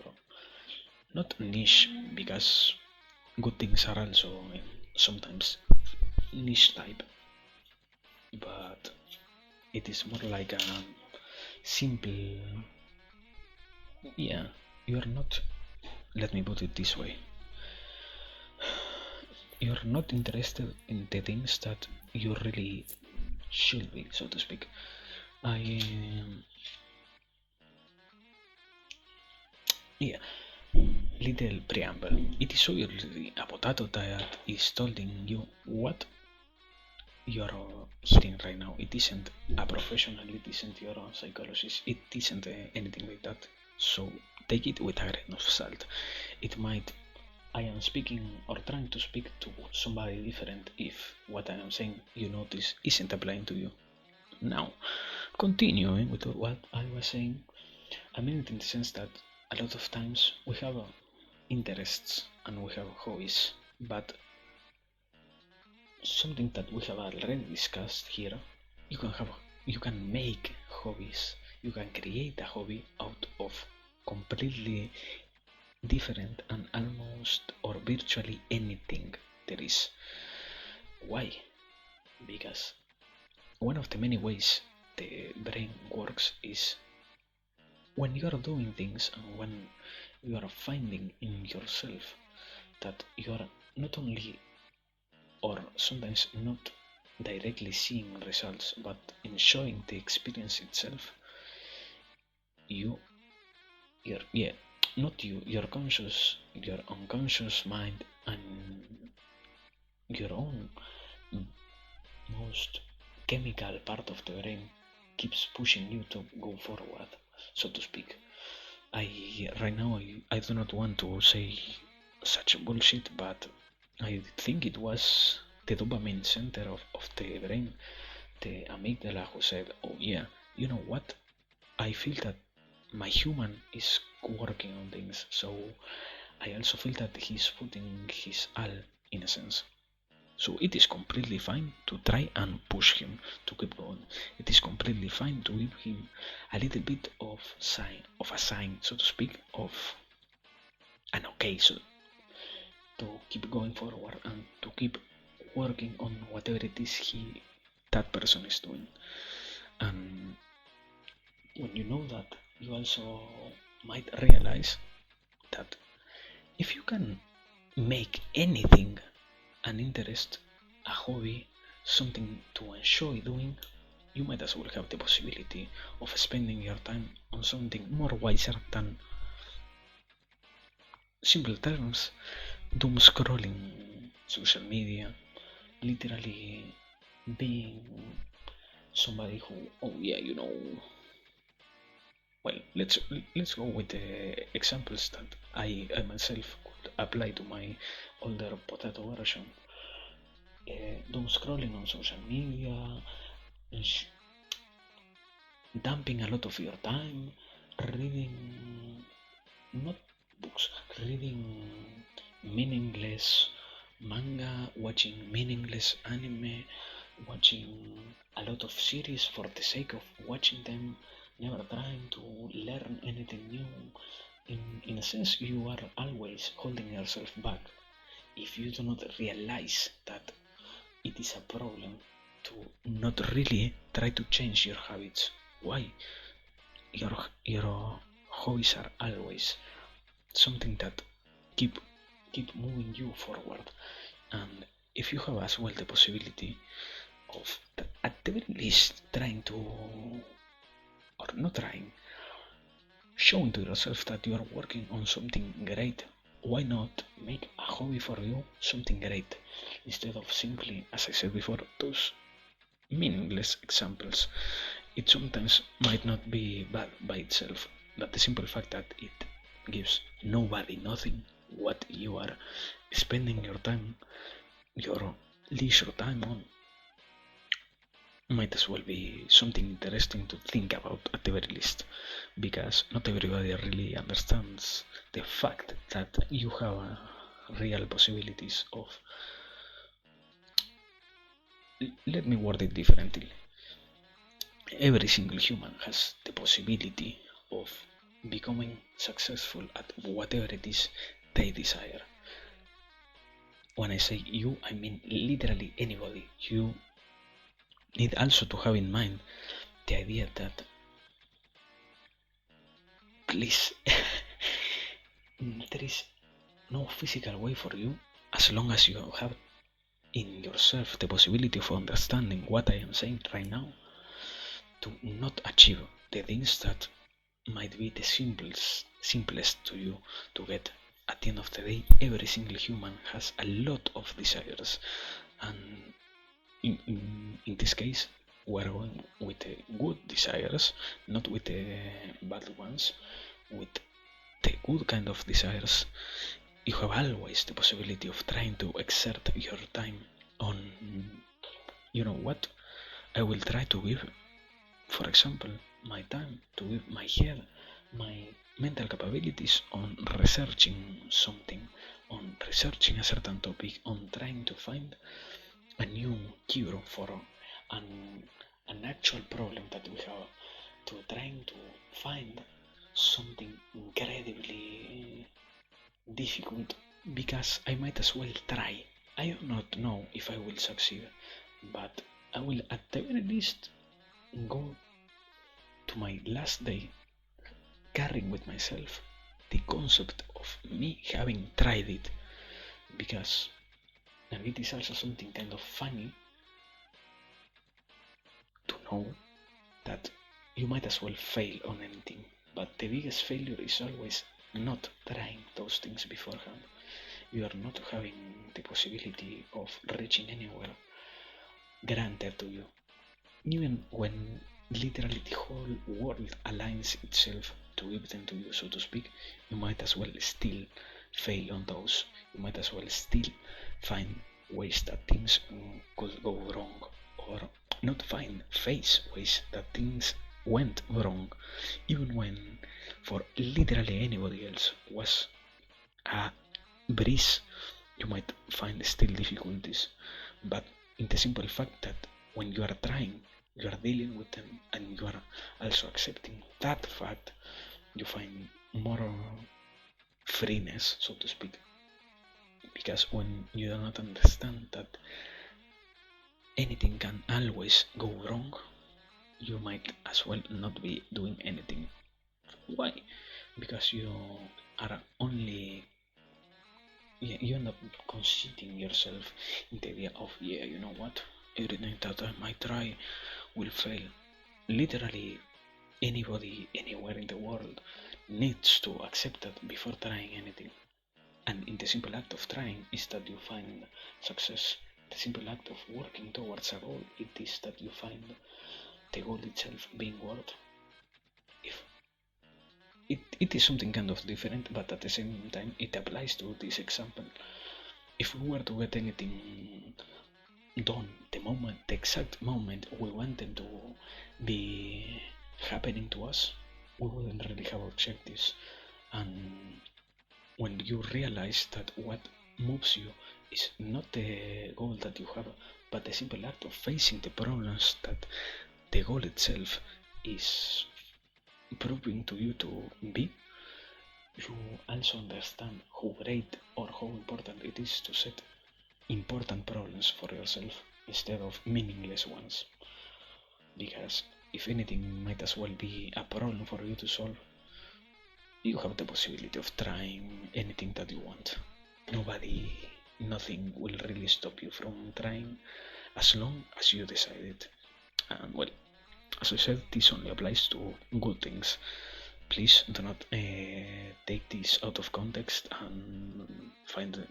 not niche, because good things are also sometimes niche type, but it is more like a simple, yeah, you're not, let me put it this way, you're not interested in the things that you really should be, so to speak. Yeah, little preamble. It is obviously a potato that is telling you what you're hearing right now. It isn't a professional, it isn't your own psychologist, it isn't anything like that. So take it with a grain of salt. It might, I am speaking or trying to speak to somebody different if what I am saying you notice isn't applying to you. Now, continuing with what I was saying, I mean it in the sense that a lot of times we have interests and we have hobbies, but something that we have already discussed here, you can make hobbies, you can create a hobby out of completely different and almost or virtually anything there is. Why? Because one of the many ways the brain works is when you are doing things and when you are finding in yourself that you are not only, or sometimes not directly seeing results, but enjoying the experience itself, you, yeah, not you, your unconscious mind and your own most chemical part of the brain keeps pushing you to go forward, so to speak. Right now I do not want to say such bullshit, but I think it was the dopamine center of the brain, the amygdala, who said, oh yeah, you know what, I feel that my human is working on things, so I also feel that he's putting his all, in a sense. So it is completely fine to try and push him to keep going. It is completely fine to give him a little bit of a sign, so to speak, of an okay, so to keep going forward and to keep working on whatever it is that person is doing. And when you know that, you also might realize that if you can make anything an interest, a hobby, something to enjoy doing, you might as well have the possibility of spending your time on something more wiser than, simple terms, doom scrolling social media, literally being somebody who, oh yeah, you know, well, let's go with the examples that I myself could apply to my older potato version. Doom scrolling on social media, dumping a lot of your time reading, not books, reading meaningless manga, watching meaningless anime, watching a lot of series for the sake of watching them, never trying to learn anything new. In a sense, you are always holding yourself back if you do not realize that it is a problem to not really try to change your habits. Why? Your hobbies are always something that keep moving you forward, and if you have as well the possibility of, at the very least, trying to, or not trying, showing to yourself that you are working on something great. Why not make a hobby for you something great instead of simply, as I said before, those meaningless examples? It sometimes might not be bad by itself, but the simple fact that it gives nobody nothing, what you are spending your time, your leisure time on, might as well be something interesting to think about at the very least, because not everybody really understands the fact that you have real possibilities of. Let me word it differently. Every single human has the possibility of becoming successful at whatever it is they desire. When I say you, I mean literally anybody. You need also to have in mind the idea that, please, there is no physical way for you, as long as you have in yourself the possibility of understanding what I am saying right now, to not achieve the things that might be the simplest to you to get. At the end of the day, every single human has a lot of desires, and in this case, we're going with the good desires, not with the bad ones. With the good kind of desires, you have always the possibility of trying to exert your time on, you know what, I will try to give, for example, my time, to give my head, my mental capabilities on researching something, on researching a certain topic, on trying to find a new cure for an actual problem that we have, to trying to find something incredibly difficult, because I might as well try. I do not know if I will succeed, but I will at the very least go to my last day carrying with myself the concept of me having tried it, because, and it is also something kind of funny to know that you might as well fail on anything, but the biggest failure is always not trying those things beforehand. You are not having the possibility of reaching anywhere granted to you. Even when literally the whole world aligns itself to give them to you, so to speak, you might as well still fail on those. You might as well still find ways that things could go wrong, or not find, face ways that things went wrong, even when for literally anybody else was a breeze. You might find still difficulties, but in the simple fact that when you are trying, you are dealing with them, and you are also accepting that fact, you find more freeness, so to speak. Because when you do not understand that anything can always go wrong, you might as well not be doing anything. Why? Because you are only, you end up conceiting yourself in the idea of, yeah, you know what, everything that I might try will fail. Literally anybody anywhere in the world needs to accept that before trying anything. And in the simple act of trying is that you find success. The simple act of working towards a goal, it is that you find the goal itself being worth. If it is something kind of different, but at the same time it applies to this example. If we were to get anything done the exact moment we want them to be happening to us, we wouldn't really have objectives. And when you realize that what moves you is not the goal that you have, but the simple act of facing the problems that the goal itself is proving to you to be, you also understand how great or how important it is to set important problems for yourself instead of meaningless ones. Because if anything might as well be a problem for you to solve, you have the possibility of trying anything that you want. Nothing will really stop you from trying as long as you decide it. And well, as I said, this only applies to good things. Please do not take this out of context and find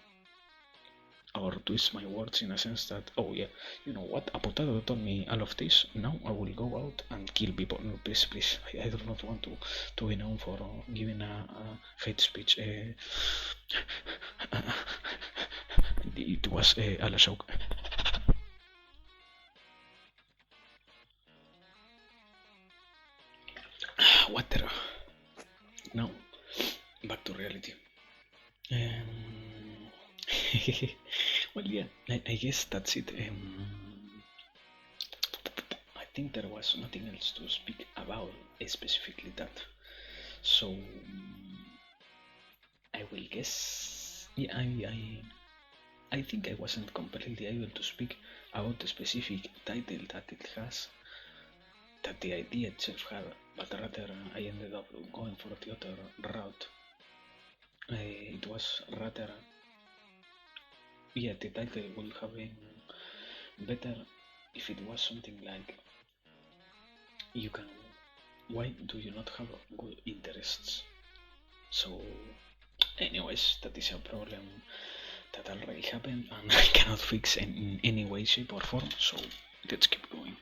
or twist my words in a sense that, oh yeah, you know what, a potato told me all of this, now I will go out and kill people. No, please, please, I do not want to be known for giving a hate speech. It was a la joke. Water. Now, back to reality. Well, yeah, I guess that's it. I think there was nothing else to speak about, specifically that. So, I will guess. Yeah, I think I wasn't completely able to speak about the specific title that it has, that the idea itself had, but rather I ended up going for the other route. It was rather, yeah, the title would have been better if it was something like, you can, why do you not have good interests? So, anyways, that is a problem that already happened and I cannot fix in any way, shape, or form. So let's keep going.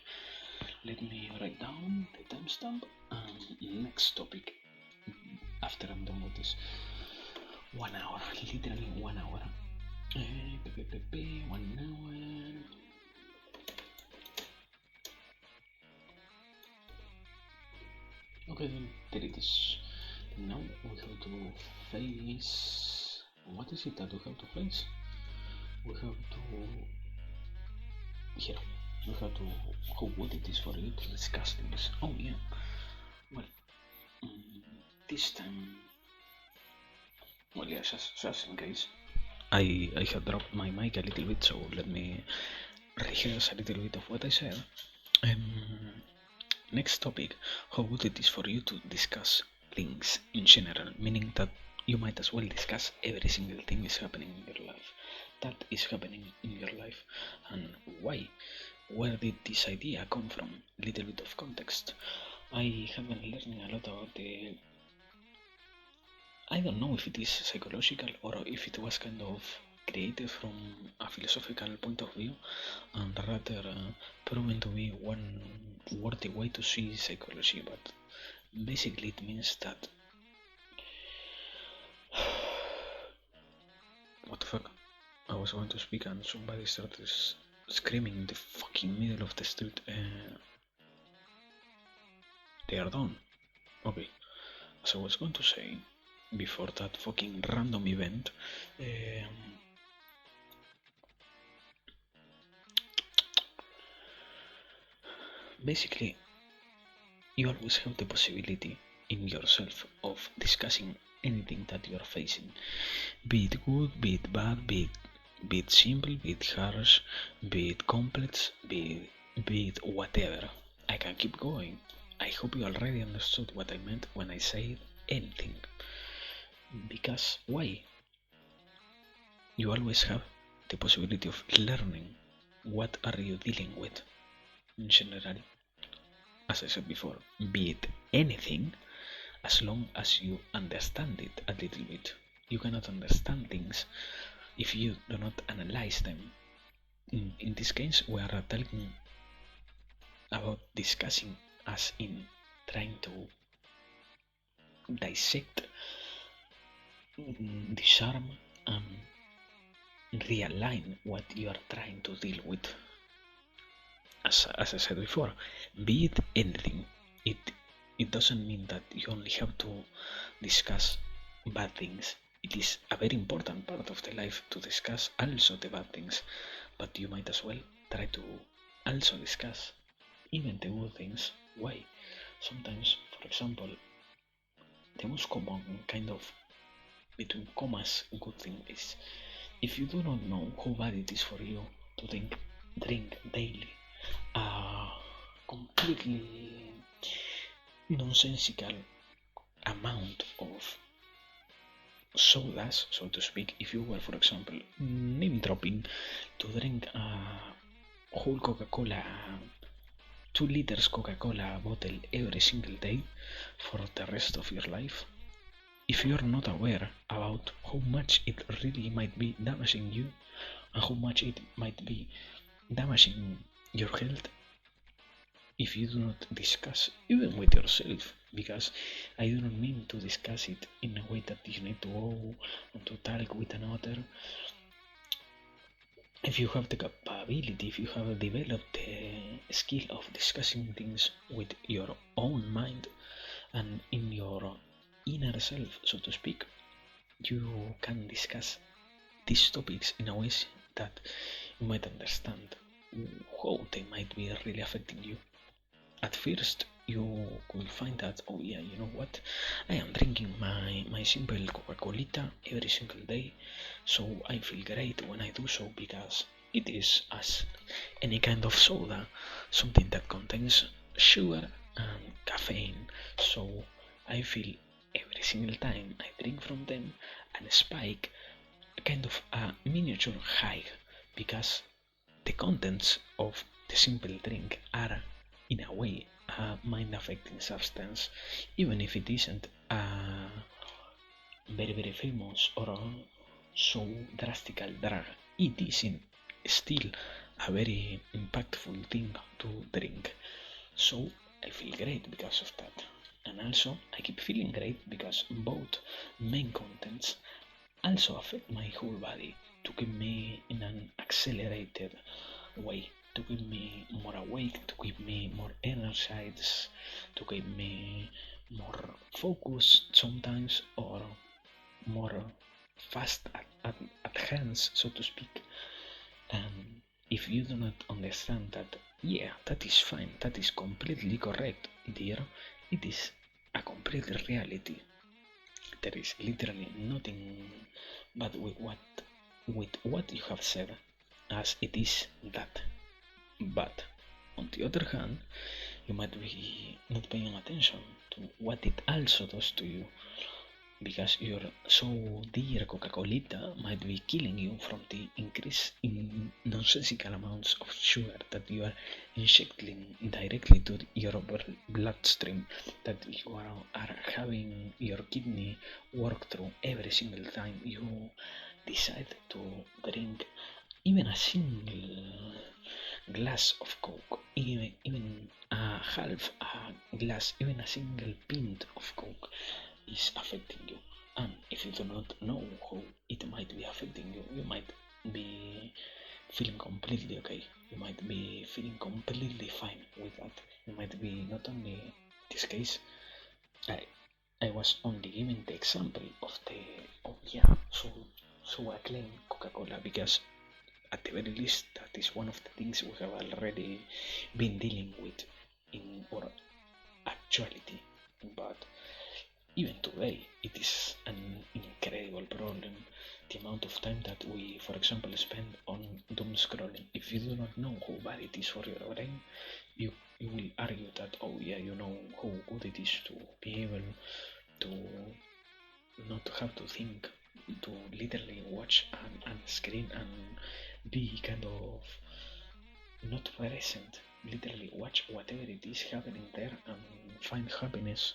Let me write down the timestamp and next topic after I'm done with this. 1 hour, literally 1 hour. 1 hour. Okay, then there it is. Now we have to face. What is it that we have to face? We have to. Here. We have to. How good it is for you to discuss things. Oh, yeah. Well, this time. Well, yeah, just in case. I have dropped my mic a little bit, so let me rehearse a little bit of what I said. Next topic, how good it is for you to discuss things in general, meaning that you might as well discuss every single thing is happening in your life. That is happening in your life, and why? Where did this idea come from? Little bit of context. I have been learning a lot about the. I don't know if it is psychological or if it was kind of created from a philosophical point of view, and rather proven to be one worthy way to see psychology. But basically, it means that. What the fuck? I was going to speak and somebody started screaming in the fucking middle of the street. They are done. Okay. As I was going to say, before that fucking random event, basically, you always have the possibility in yourself of discussing anything that you are facing, be it good, be it bad, be it simple, be it harsh, be it complex, be it whatever. I can keep going. I hope you already understood what I meant when I said anything. Because why? You always have the possibility of learning what are you dealing with in general. As I said before, be it anything, as long as you understand it a little bit. You cannot understand things if you do not analyze them. In this case, we are talking about discussing as in trying to dissect, disarm, and realign what you are trying to deal with. As I said before, be it anything, it doesn't mean that you only have to discuss bad things. It is a very important part of the life to discuss also the bad things, but you might as well try to also discuss even the good things. Why? Sometimes, for example, the most common kind of between commas good thing is if you do not know how bad it is for you to drink daily completely nonsensical amount of sodas, so to speak, if you were, for example, name dropping, to drink whole Coca-Cola, 2 liters Coca-Cola bottle every single day for the rest of your life, if you're not aware about how much it really might be damaging you and how much it might be damaging your health, if you do not discuss even with yourself, because I do not mean to discuss it in a way that you need to go and to talk with another. If you have the capability, if you have developed the skill of discussing things with your own mind and in your inner self, so to speak, you can discuss these topics in a way that you might understand how they might be really affecting you. At first, you could find that, oh yeah, you know what, I am drinking my simple Coca-Colita every single day, so I feel great when I do so because it is, as any kind of soda, something that contains sugar and caffeine, so I feel every single time I drink from them and spike kind of a miniature high because the contents of the simple drink are in a way a mind affecting substance, even if it isn't a very famous or so drastic drug, it isn't still a very impactful thing to drink. So I feel great because of that. And also I keep feeling great because both main contents also affect my whole body to keep me in an accelerated way, to keep me more awake, to keep me more energized, to keep me more focused sometimes, or more fast at hands, so to speak. And if you do not understand that, yeah, that is fine, that is completely correct, dear, it is a complete reality. There is literally nothing but with what you have said, as it is that. But on the other hand, you might be not paying attention to what it also does to you, because your so dear Coca-Colita might be killing you from the increase in nonsensical amounts of sugar that you are injecting directly to your bloodstream, that you are having your kidney work through every single time you decide to drink even a single glass of Coke, even a half a glass, even a single pint of Coke is affecting you. And if you do not know how it might be affecting you, you might be feeling completely okay. You might be feeling completely fine with that. You might be not only this case. I was only giving the example of the so acclaimed Coca-Cola because at the very least that is one of the things we have already been dealing with in our actuality. But even today, it is an incredible problem. The amount of time that we, for example, spend on doom scrolling. If you do not know how bad it is for your brain, you will argue that, oh yeah, you know how good it is to be able to not have to think, to literally watch an screen and be kind of not present. Literally watch whatever it is happening there and find happiness.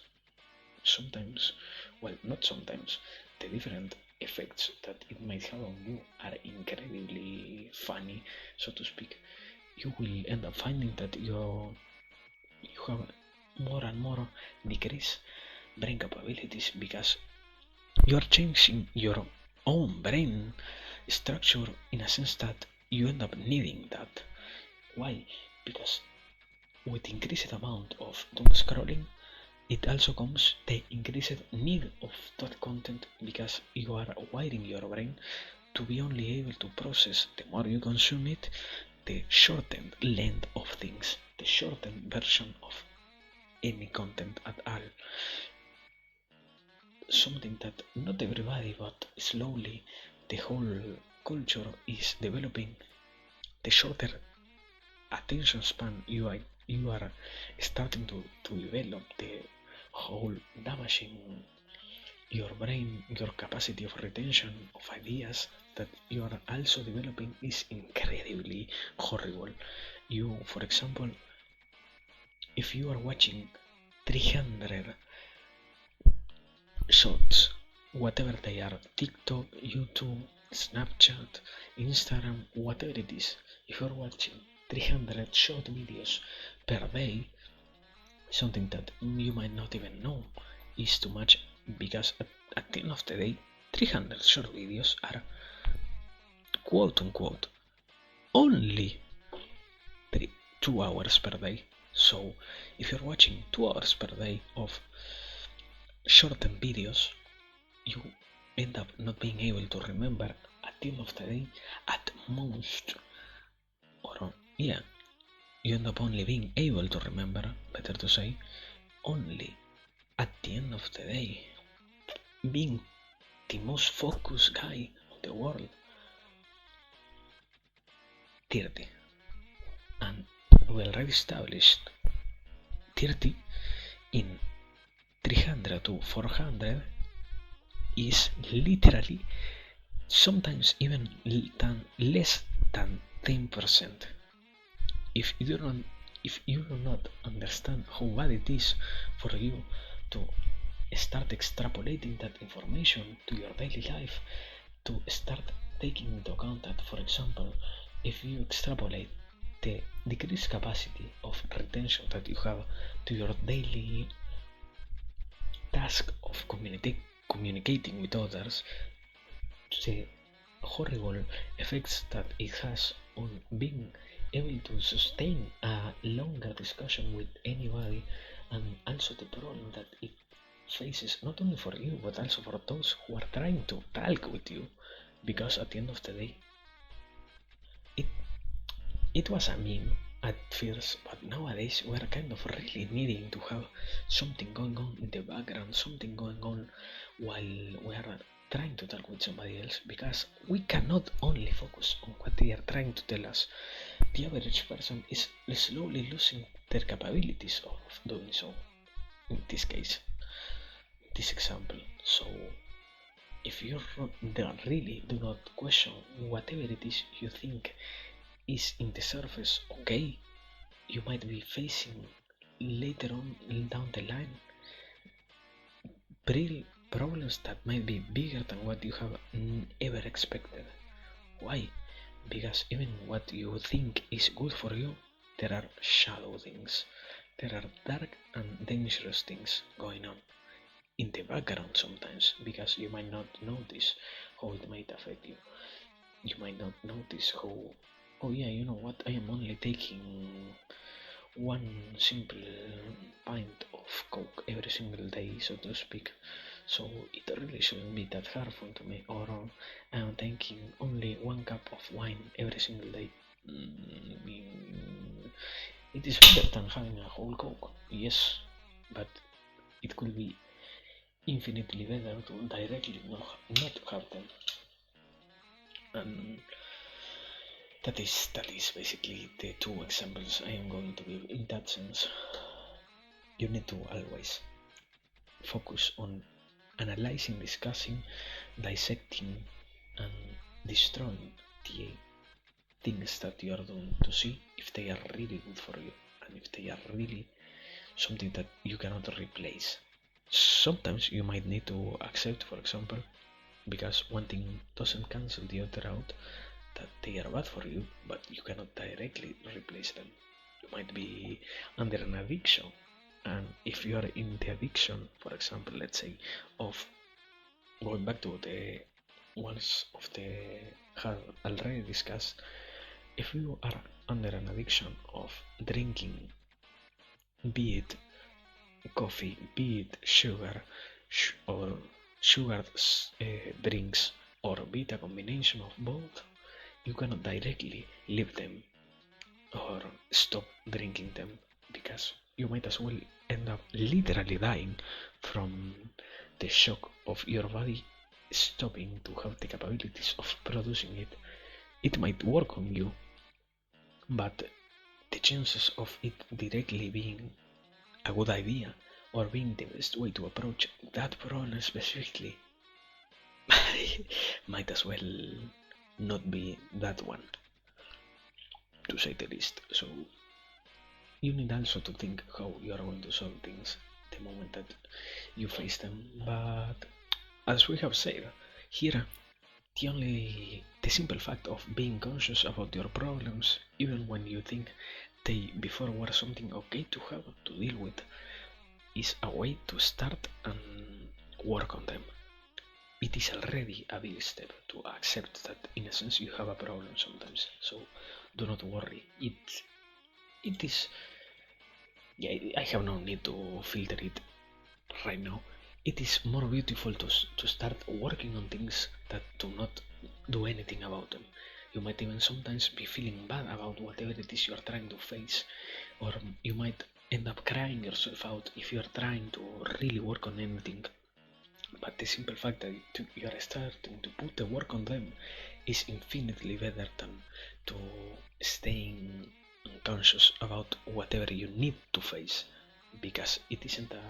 Sometimes, well, not sometimes, the different effects that it might have on you are incredibly funny, so to speak. You will end up finding that you have more and more decreased brain capabilities because you are changing your own brain structure in a sense that you end up needing that. Why? Because with increased amount of doom scrolling, it also comes the increased need of that content because you are wiring your brain to be only able to process the more you consume it, the shortened length of things, the shortened version of any content at all. Something that not everybody, but slowly the whole culture is developing. The shorter attention span you are starting to develop, the whole damaging your brain, your capacity of retention of ideas that you are also developing is incredibly horrible. You, for example, if you are watching 300 shots, whatever they are, TikTok, YouTube, Snapchat, Instagram, whatever it is, if you're watching 300 short videos per day, something that you might not even know is too much, because at the end of the day 300 short videos are quote unquote only 2 hours per day. So if you're watching 2 hours per day of shortened videos, you end up not being able to remember at the end of the day at most, or yeah, you end up only being able to remember, better to say, only at the end of the day being the most focused guy on the world 30. And we already established 30 in 300 to 400 is literally sometimes even less than 10%. If you do not understand how bad it is for you to start extrapolating that information to your daily life, to start taking into account that, for example, if you extrapolate the decreased capacity of retention that you have to your daily task of communicating with others, the horrible effects that it has on being able to sustain a longer discussion with anybody, and also the problem that it faces not only for you but also for those who are trying to talk with you, because at the end of the day it was a meme at first, but nowadays we're kind of really needing to have something going on in the background, something going on while we are trying to talk with somebody else, because we cannot only focus on what they are trying to tell us. The average person is slowly losing their capabilities of doing so, in this case, this example. So if you really do not question whatever it is you think is in the surface okay, you might be facing later on down the line problems that might be bigger than what you have ever expected. Why? Because even what you think is good for you, there are shadow things, there are dark and dangerous things going on in the background sometimes, because you might not notice how it might affect you. You might not notice how, oh yeah, you know what, I am only taking one simple pint of coke every single day, so to speak, so it really shouldn't be that harmful to me, or I am taking only 1 cup of wine every single day. It is better than having a whole coke, yes, but it could be infinitely better to directly not have them. And that is basically the 2 examples I am going to give. In that sense, you need to always focus on analyzing, discussing, dissecting, and destroying the things that you are doing to see if they are really good for you, and if they are really something that you cannot replace. Sometimes you might need to accept, for example, because one thing doesn't cancel the other out, that they are bad for you, but you cannot directly replace them. You might be under an addiction, and if you are in the addiction, for example, let's say, of going back to the ones of the had already discussed, if you are under an addiction of drinking, be it coffee, be it sugar, or sugared drinks, or be it a combination of both, you cannot directly leave them or stop drinking them, because you might as well end up literally dying from the shock of your body stopping to have the capabilities of producing it. It might work on you, but the chances of it directly being a good idea or being the best way to approach that problem specifically might as well not be that one, to say the least. So you need also to think how you are going to solve things the moment that you face them. But as we have said here, the simple fact of being conscious about your problems, even when you think they before were something okay to have to deal with, is a way to start and work on them. It is already a big step to accept that in a sense you have a problem sometimes. So do not worry. It is, yeah, I have no need to filter it right now. It is more beautiful to start working on things that do not do anything about them. You might even sometimes be feeling bad about whatever it is you are trying to face, or you might end up crying yourself out if you are trying to really work on anything. But the simple fact that you are starting to put the work on them is infinitely better than to staying unconscious about whatever you need to face, because it isn't a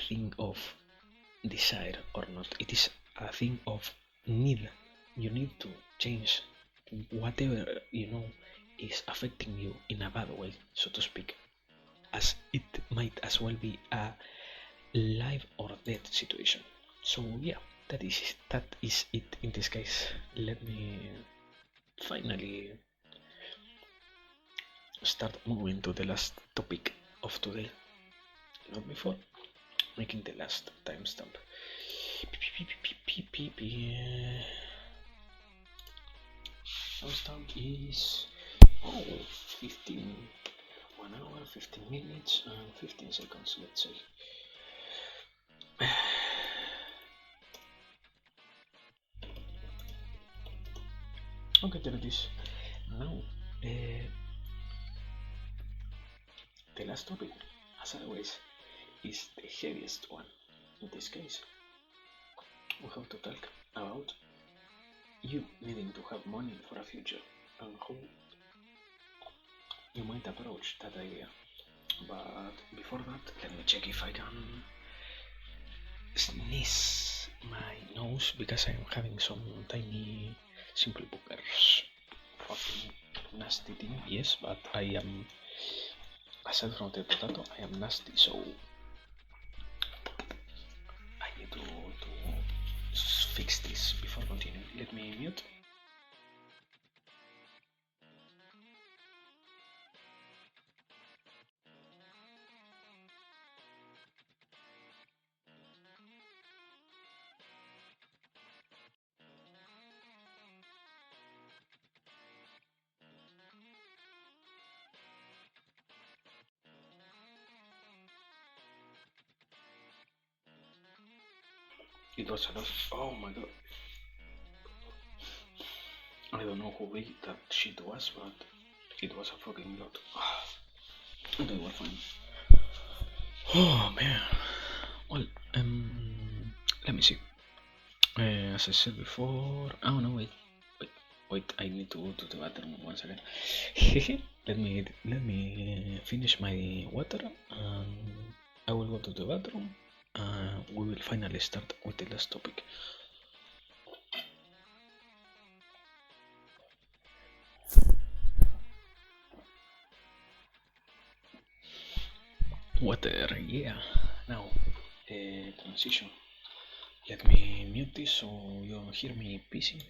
thing of desire or not, it is a thing of need. You need to change whatever you know is affecting you in a bad way, so to speak, as it might as well be a life or death situation. So yeah, that is it in this case. Let me finally start moving to the last topic of today, not before making the last timestamp. Timestamp is 15, 1 hour, 15 minutes, and 15 seconds, let's say. Okay, there it is. Now, the last topic, as always, is the heaviest one. In this case, we have to talk about you needing to have money for a future and how you might approach that idea. But before that, let me check if I can sneeze my nose because I am having some tiny simple boogers. Fucking nasty thing, yes, but I am, aside from the potato, I am nasty, so I need to fix this before continuing. Let me mute. It was a lot. Oh my god. I don't know how big that shit was, but it was a fucking lot. They were fine. Oh man. Well, let me see. As I said before, oh no, wait, I need to go to the bathroom once again. let me finish my water, and I will go to the bathroom. We will finally start with the last topic. Water, yeah. Now, transition. Let me mute this so you don't hear me pissing.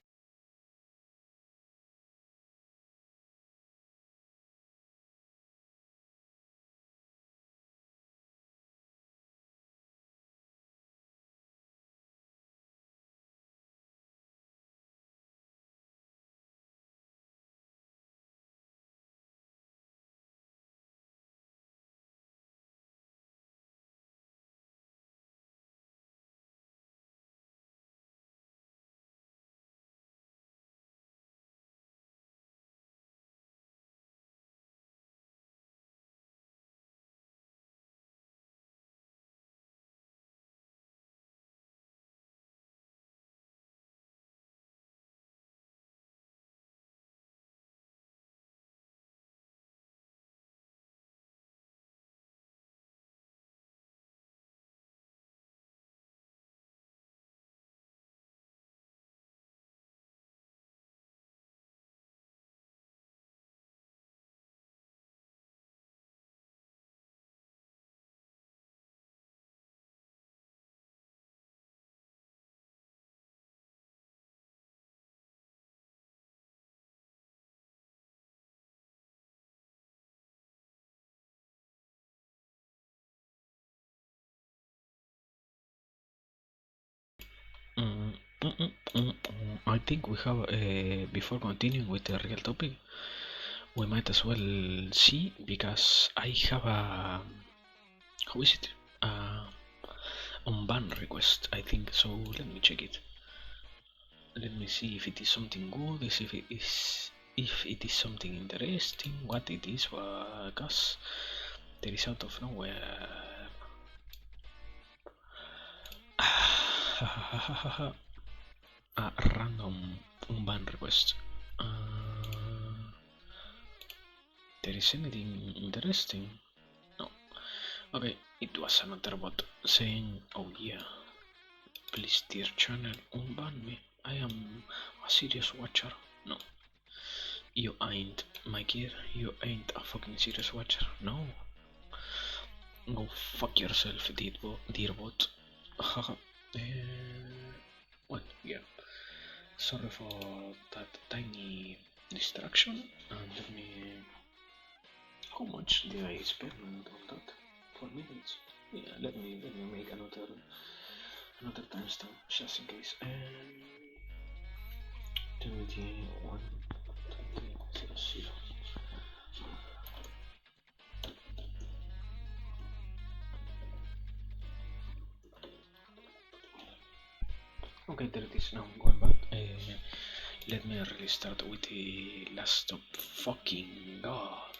I think we have, before continuing with the real topic, we might as well see, because I have a, how is it? Unban request, I think, so let me check it. Let me see if it is something good, if it is something interesting, what it is, because there is out of nowhere. A random unban request. There is anything interesting? No. Okay, it was another bot saying, "Oh yeah, please dear channel, unban me. I am a serious watcher." No. You ain't, my kid. You ain't a fucking serious watcher. No. Go fuck yourself, dear bot. Haha. Well, yeah. Sorry for that tiny distraction. And let me. How much did I spend on that? 4 minutes. Yeah. Let me make another timestamp just in case. 21 20 00. Okay, there it is now. Going back. Let me really start with the last of fucking god.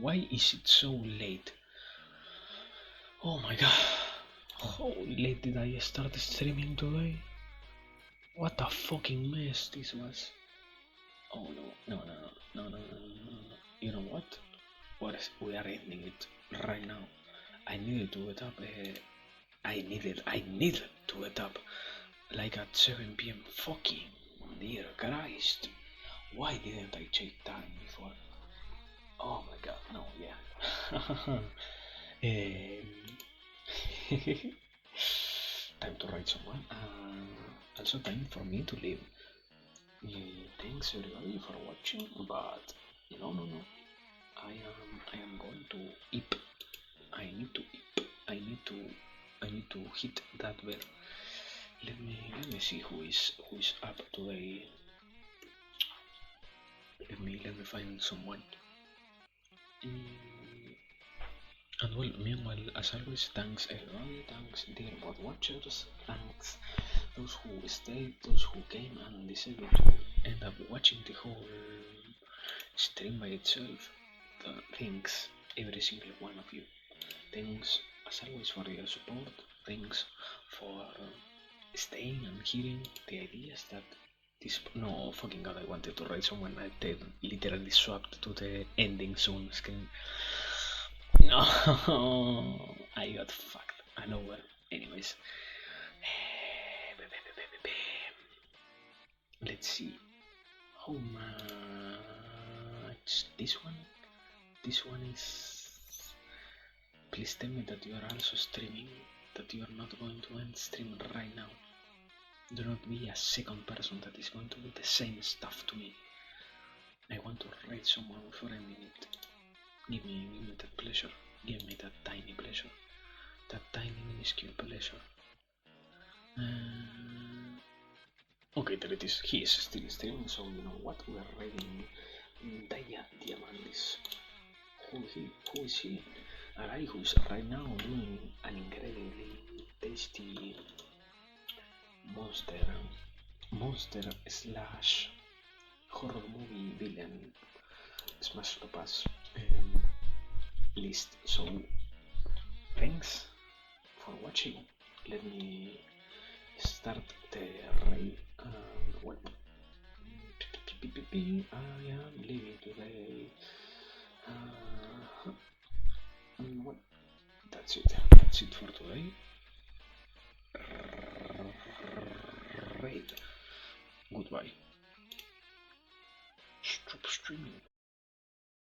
Why is it so late? Oh my god. How late did I start streaming today? What a fucking mess this was. Oh no. You know what? We are ending it right now. I needed to get up. I needed to get up like at 7 p.m. Fucking dear Christ. Why didn't I check time before? Oh my god, no, yeah. Time to write someone. Also time for me to leave. Thanks everybody for watching, but no. I am going to eat. I need to eat. I need to hit that bell. Let me see who is up today. Let me find someone. And well, meanwhile, as always, thanks everybody, thanks dear bot watchers, thanks those who stayed, those who came and decided to end up watching the whole stream by itself. Thanks every single one of you. Thanks as always for your support. Thanks for staying and hearing the ideas that this. No, fucking god, I wanted to write someone I did literally swapped to the ending soon screen. No, I got fucked. I know where. Anyways, let's see how much this one. This one is. Please tell me that you are also streaming. That you are not going to end stream right now. Do not be a second person that is going to do the same stuff to me. I want to raid someone before ending it. Give me that pleasure. Give me that tiny pleasure. That tiny minuscule pleasure. Okay, there it is. He is still streaming, so you know what? We are raiding Diamandis. Who is he? A guy who's right now doing an incredibly tasty monster slash horror movie villain smash to pass list. So thanks for watching. Let me start the raid. Well, I am leaving today. Well, that's it. That's it for today. Raid. Goodbye. Stop streaming.